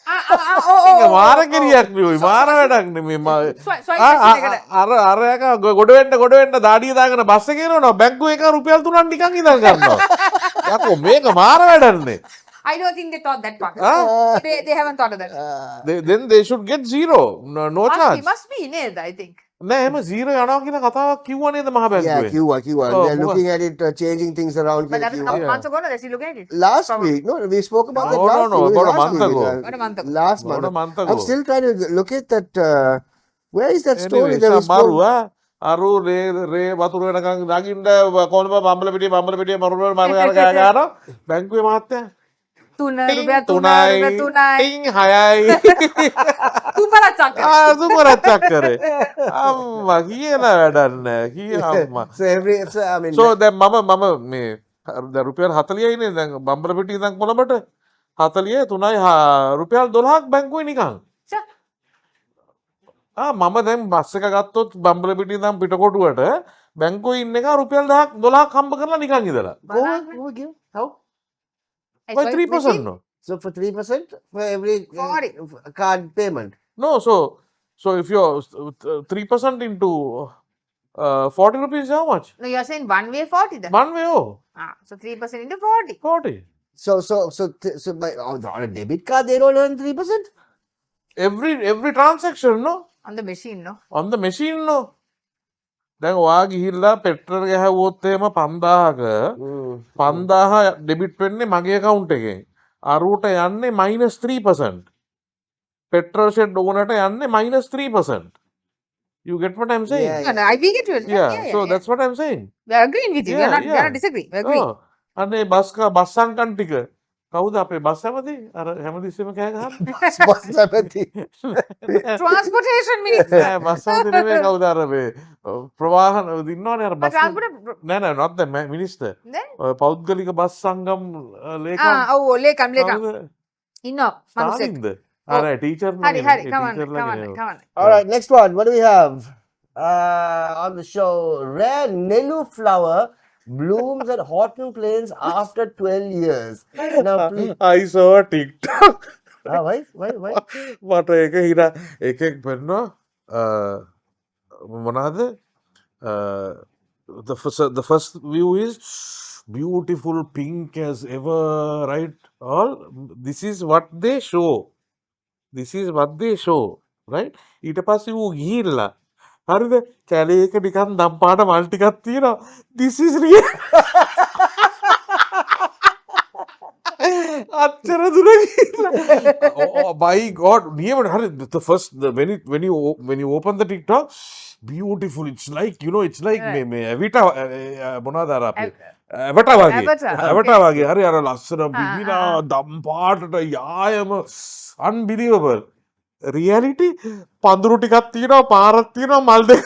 Oh, මාර ගෙරියක් නෙවෙයි මාර වැඩක් නෙමෙයි question එකට. අර එක ගොඩ වෙන්න දාඩිය දාගෙන බස් එකේ යනවා බැංකුවේ එක රුපියල් 3ක් නිකන් ඉඳන් ගන්නවා යකෝ මේක මාර වැඩක්නේ I don't think they thought that part. They haven't thought of that. then they should get zero no charge Must be නේද I think. නෑ එහෙම zero යනවා කියන කතාවක් කිව්වා නේද මහ Yeah, බැංකුවේ QR. Oh, They're looking at it, changing things around. But that was a QR. couple months ago. No, they're still looking at it. Last week, no, we spoke about that No, last no, week. about a last month week, ago. About a month ago. Last About a month. month I'm ago. still trying to look at that. Where is that story Anyway, that we spoke? මරුවා අරු රේ වතුර වෙනකන් නගින්න කොළඹ බම්බල පිටිය මරුවර මර ගාන බැංකුවේ මහත්තයා තුන tin රුපියල් තුනයි තුනයි. ටින් හයයි තුපලක් දුමරච්චක් කරේ අම්මා කියලා වැඩක් නෑ කිය අම්මා So I mean, so දැන් මම මේ දැන් රුපියල් 40යිනේ දැන් බම්බල පිටිය ඉඳන් කොළඹට 40 3යි රුපියල් 12ක් බැංකුවේ නිකන් මම දැන් බස් එක ගත්තොත් බම්බල පිටිය ඉඳන් පිටකොටුවට බැංකුවේ ඉන්න එක රුපියල් 12ක් හම්බ කරලා නිකන් ඉඳලා go again. How? why 3% no So for 3% for every 40. card payment. no so if you're 3% into 40 rupees how much No, you're saying one way 40 then. one way oh So 3% into 40. 40 So on a debit card they don't earn 3%. every transaction no On the machine, no? on the machine no දැන් ඔයා ගිහිල්ලා petrol ගහුවොත් එහෙම 5000ක 5000 debit වෙන්නේ මගේ account එකෙන් අරුට යන්නේ -3% petrol shed ඕනට යන්නේ -3% you get what I'm saying Yeah, No, we get you. so that's what I'm saying We are agreeing with you. We are not disagreeing. We are agreeing. අනේ bus අංකන් ටික කවුද අපේ bus ඇමති අර හැමතිස්සෙම කෑ ගහන්නේ Responsibility. Transportation minister. නෑ බස් ඇමති නෙමෙයි කවුද අර මේ ප්‍රවාහන ඉන්නවනේ අර බස් නෑ not the minister Then? පෞද්ගලික බස් සංගම් ලේකම් Oh, lekam. ඉන්නවා මනුස්සෙක්. ස්ථානින්ද අර ටීචර් හරි come on. All right, next one. What do we have on the show? Rare Nelu flower blooms at Horton Plains after 12 years. Now, please. I saw a TikTok Why? මට ඒක හිනා එකෙක් පෙන්නවා මොනාද the first view is beautiful pink as ever right all this is what they show right ඊට පස්සේ ඌ ගිහිල්ලා හරිද කැලේක නිකන් දම් පාට මල් ටිකක් තියෙනවා this is real අච්චර දුර ගිහිල්ලා oh my god නියමට හරි when you open the TikTok beautiful it's like it's like මේ එවිට මොනවාද අර අපේ ඇවටා වගේ හරි අර ලස්සන බිහිලා දම් පාටට යායම unbelievable reality පඳුරු ටිකක් තියෙනවා පාරක් තියෙනවා මල් දෙක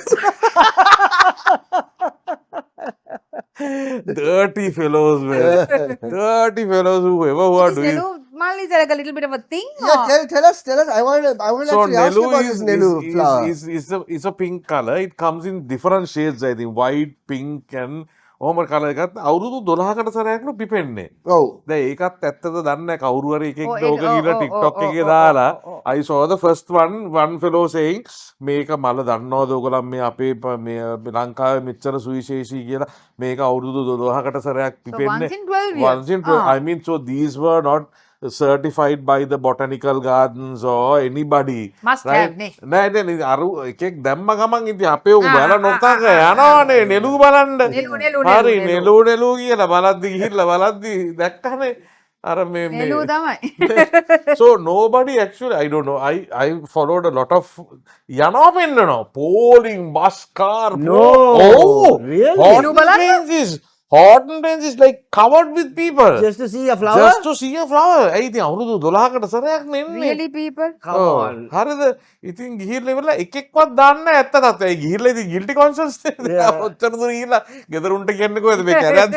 dirty fellows man dirty fellows who are doing Mal is like a little bit of a thing. Yeah, tell us. I want to so actually ask you about this Nelu flower. is a pink color it comes in different shades I think white pink and ඕම colour එකත් අවුරුදු 12කට සැරයක්ලු පිපෙන්නේ. ඔව්. දැන් ඒකත් ඇත්තද දන්නේ නැහැ කවුරු හරි එකෙක් Oh, ඕක ගිහලා TikTok එකේ දාලා I saw the first one fellow saying මේක මල දන්නවද ඔයගොල්ලන් මේ අපේ මේ ලංකාවේ මෙච්චර සුවිශේෂී කියලා මේක අවුරුදු 12කට සැරයක් පිපෙන්නේ. once in 12 years. Once in 12 I mean so these were not certified by the botanical gardens or anybody Must have නේ. නෑ දැන් අරු එකෙක් දැම්ම ගමන් ඉතින් අපේ උ බල නොතක යනවනේ නෙළු බලන්න හරි නෙළු කියලා බලද්දි ගිහිල්ලා බලද්දි දැක්කනේ අර මේ නෙළු තමයි. so nobody actually I don't know I followed a lot of යනවා පෙන්නනවා polling bus car No. oh Really? Horton Plains is like covered with people Just to see a flower? just to see a flower ඇයි ඉතින් අවුරුදු 12කට සැරයක් නෙන්නේ Really people? Come on. හරිද ඉතින් ගිහිල්ලා ඉවරලා එකෙක්වත් දාන්න නැහැ ඇත්ත තත්ත්වය ගිහිල්ලා ඉතින් guilty conscious ඔච්චර දුර ගිහිල්ලා ගෙදරුන්ට කියන්නේ කොහෙද මේ කැරයක්ද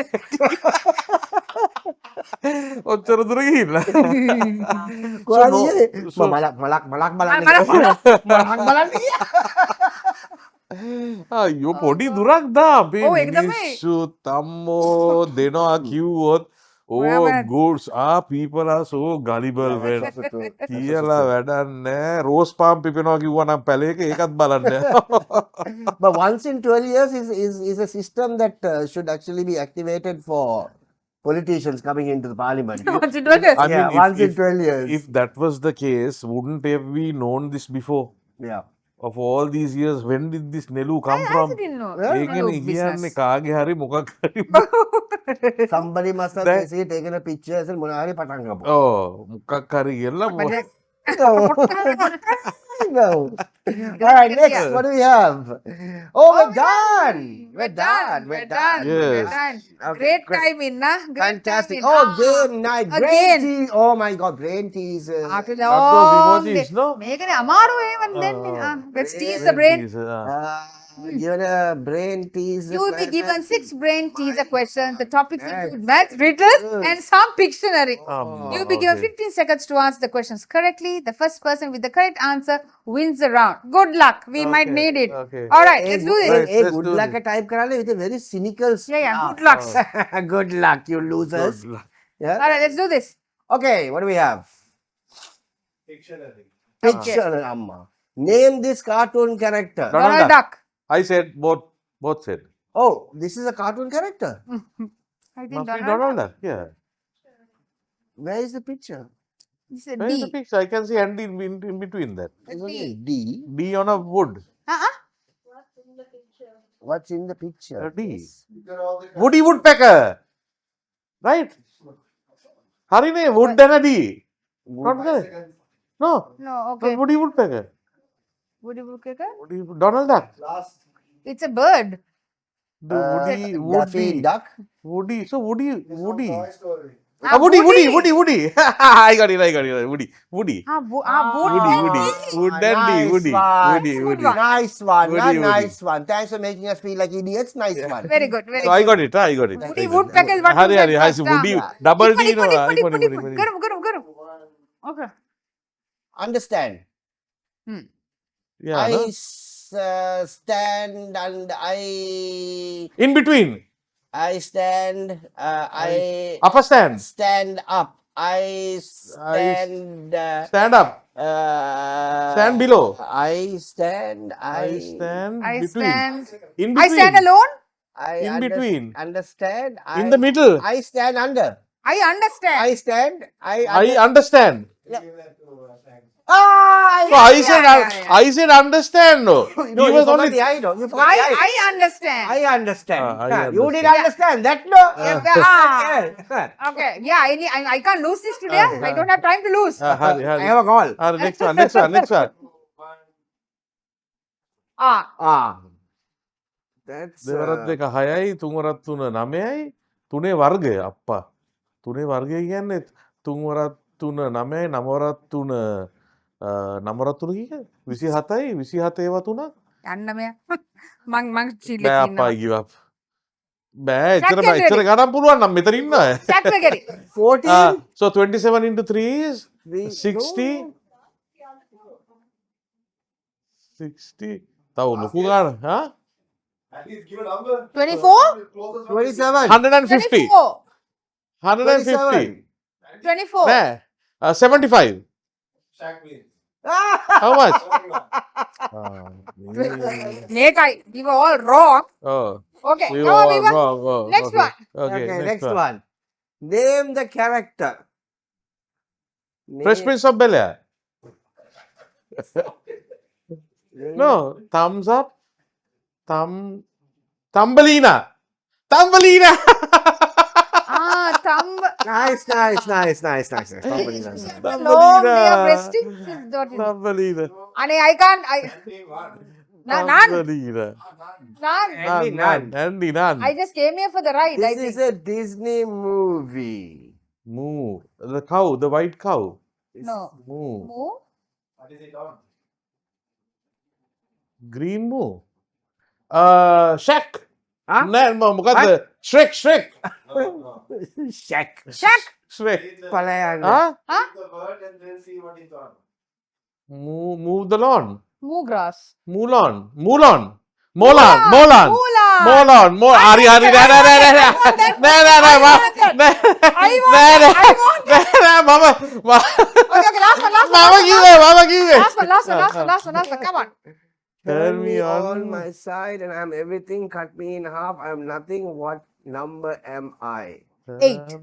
ඔච්චර දුර ගිහිල්ලා. කොහොමද no- ගියේ? so- මලක් බලන්න. මලක් මලක් බලන්න ගියා. අයියෝ පොඩි දුරක් දා අපේ ඔව්, ඒක තමයි. මිනිස්සු තම්මෝ දෙනවා කිව්වොත් ඔයාම- goods people are so gullible man කියලා වැඩක් නෑ රෝස් පාම් පිපෙනවා කිව්වා නම් පැලේක ඒකත් බලන්න But once in 12 years is a system that should actually be activated for politicians coming into the parliament. Once in 12 years. I mean, Yeah, once in 12 years. if that was the case wouldn't have we known this before Yeah. of all these years when did this Nelu come I from also didn't know. ඒකනේ Nelu business. කියන්නේ කාගේ හරි මොකක් හරි Somebody must have That- basically taken a picture and මොනවා හරි පටන් ගමු. ඔව් මොකක් හරි කියලා But then- No. All right, next, what do we have? Oh, we're done. We're done. We're done. We're Yes. done. Okay, Great great. timing, nah? Great Fantastic. timing. Oh, game night. Brain Again. tease. Oh my God, brain tease. After Not those long emojis, day. no? මේකනේ අමාරු ඒවන් දෙන්නේ. Let's tease the brain. Given a brain tease. You will be given 6 brain teaser questions. The topics Yes. include math, riddles, and some Pictionary. You'll be given okay. 15 seconds to answer the questions correctly. The first person with the correct answer wins the round. Good luck. We might Okay, need it. okay. All right, let's do this. Right. Let's good do luck type කරන්නේ with a very cynical Yeah, start. good luck. Good luck, you losers. Good luck. Yeah. All right, let's do this. Okay, what do we have? Picture, Amma. Name this cartoon character. Donald Donald Duck. Duck. I said both said. Oh, this is a cartoon character. I think Must be Donald Donald Duck. Duck. Yeah. Where is the picture? This is a Where is the D. picture? I can see hand in between that. It's only D. D on a wood. Uh-uh. What's in the picture? A D. Woody Woodpecker. Right? Harine, wood and a D. Not correct. No. No, Not okay. Woody Woodpecker. Woody Woodpecker? Donald Duck. It's a bird. The Woody. Daffy Duck. Woody. So Woody. Ah, Woody. I got it. Woody. Wood. Wood and D. Nice Woody. one. Woody. Nice one. Woody, Nice one. Thanks for making us feel like idiots. Nice one. Very good. Very So I good. got it. Woody Woodpecker is what Hari, you Hari. said I first, see Woody. ah. Double D. No. Put. Garam. Okay. Understand. Yeah. I No? stand and I In between. stand. I Upper stand. stand up. I stand. Stand up. Stand below. I stand. I stand I between. stand. In I between. stand alone. I In between. Understand. In the middle. I stand under. I understand. I stand. I understand. Ah! So I said understand. No. No, He you was forgot only. the I, no. You forgot the I. I understand. I understand. I You did understand. understand that, no? Ah. Okay. Yeah, I can't lose this today. I don't have time to lose. Hari. I have a call. Hari, next one. Ah. That's දෙවරත් දෙක 6යි තුන්වරත් 3 9යි තුනේ වර්ගය අප්පා තුනේ වර්ගය කියන්නේ තුන්වරත් 3 9යි නවවරත් 3 නවවරත් 3 කීයද 27යි 27 ඒවා 3ක් යන්න මෙයා. මං චිල්ලේ බෑ ඉන්නවා. අප්පා give up බෑ එච්චර Second එච්චර ගණන් පුළුවන් නම් මෙතන ඉන්න අය Check the get it. 14. so 27 into 3 is We- 60 60 තව ලොකු ගාන හා 24? 27. 150 24. 150 24. නෑ 75 how much මේකයි. We were all wrong. oh Okay. we Now we were were. wrong. Oh, Next okay. one. Okay, Okay, next next one. one. Name the character. Fresh Prince of Bel Air. No, thumbs up. Thumbelina. Thumbelina. Ah, thumb. Nice. Company, nice. Long day of resting. This is what it is. Thumbelina. And I can't. None. Thumbelina. None. Andy, none. I just came here for the ride. I This think. is a Disney movie. Moo. The cow, the white cow. No. Moo. Moo? Green moo. Shack. Huh? නෑ මොකක්ද Shrek. Shaq. Shrek. Palayan. Huh? Huh? The word and then see what is on. Move the lawn. Moo grass. Moulon. Mulan. Ari. I want that. I want that. Mama. Okay, last one. Mama, give it. Last one. Come on. Turn me on. on my side and I'm everything. Cut me in half. I'm nothing. What number am I? 8.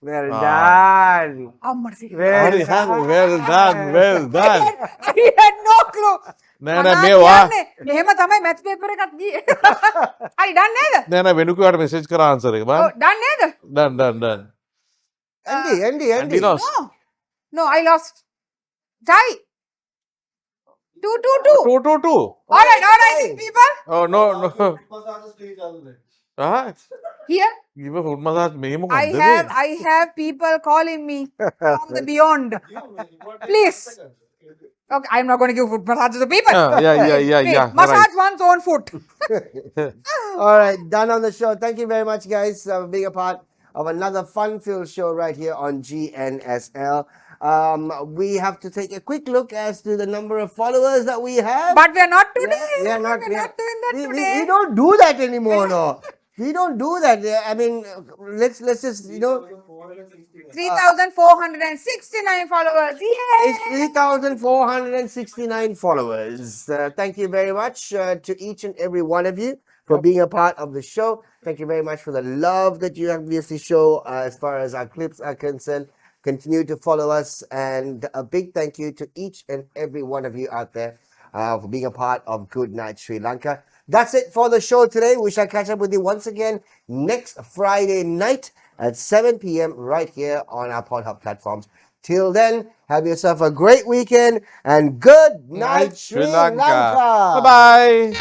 Well Ah. done. Ammarsi. Well Well done. I had no clue. නෑ මේවා මෙහෙම තමයි maths paper එකක් ගියේ. හරි done නේද? නෑ වෙනුකුවට message කරා ආන්සර් එක බලන්න. Oh, done නේද? done. Andy. lost. No, I lost. Tie. 2-2-2. 2-2-2. All right, people. Oh no. Here, give a foot massage මේ I have people calling me from the beyond. Please. Okay, I'm not going to give foot massage to the people. Yeah. Massage one's own foot. All right, done on the show. Thank you very much, guys, for being a part of another fun-filled show right here on GNSL. We have to take a quick look as to the number of followers that we have. But we're not today. We're not doing that today. We don't do that anymore, no. We don't do that. I mean, let's just, 3,469 followers. Yay! It's 3,469 followers. Thank you very much to each and every one of you for being a part of the show. Thank you very much for the love that you obviously show as far as our clips are concerned. Continue to follow us, and a big thank you to each and every one of you out there for being a part of Good Night Sri Lanka. That's it for the show today. We shall catch up with you once again next Friday night at 7 p.m. right here on our Pornhub platforms. Till then, have yourself a great weekend and good night, Sri Lanka. Bye-bye.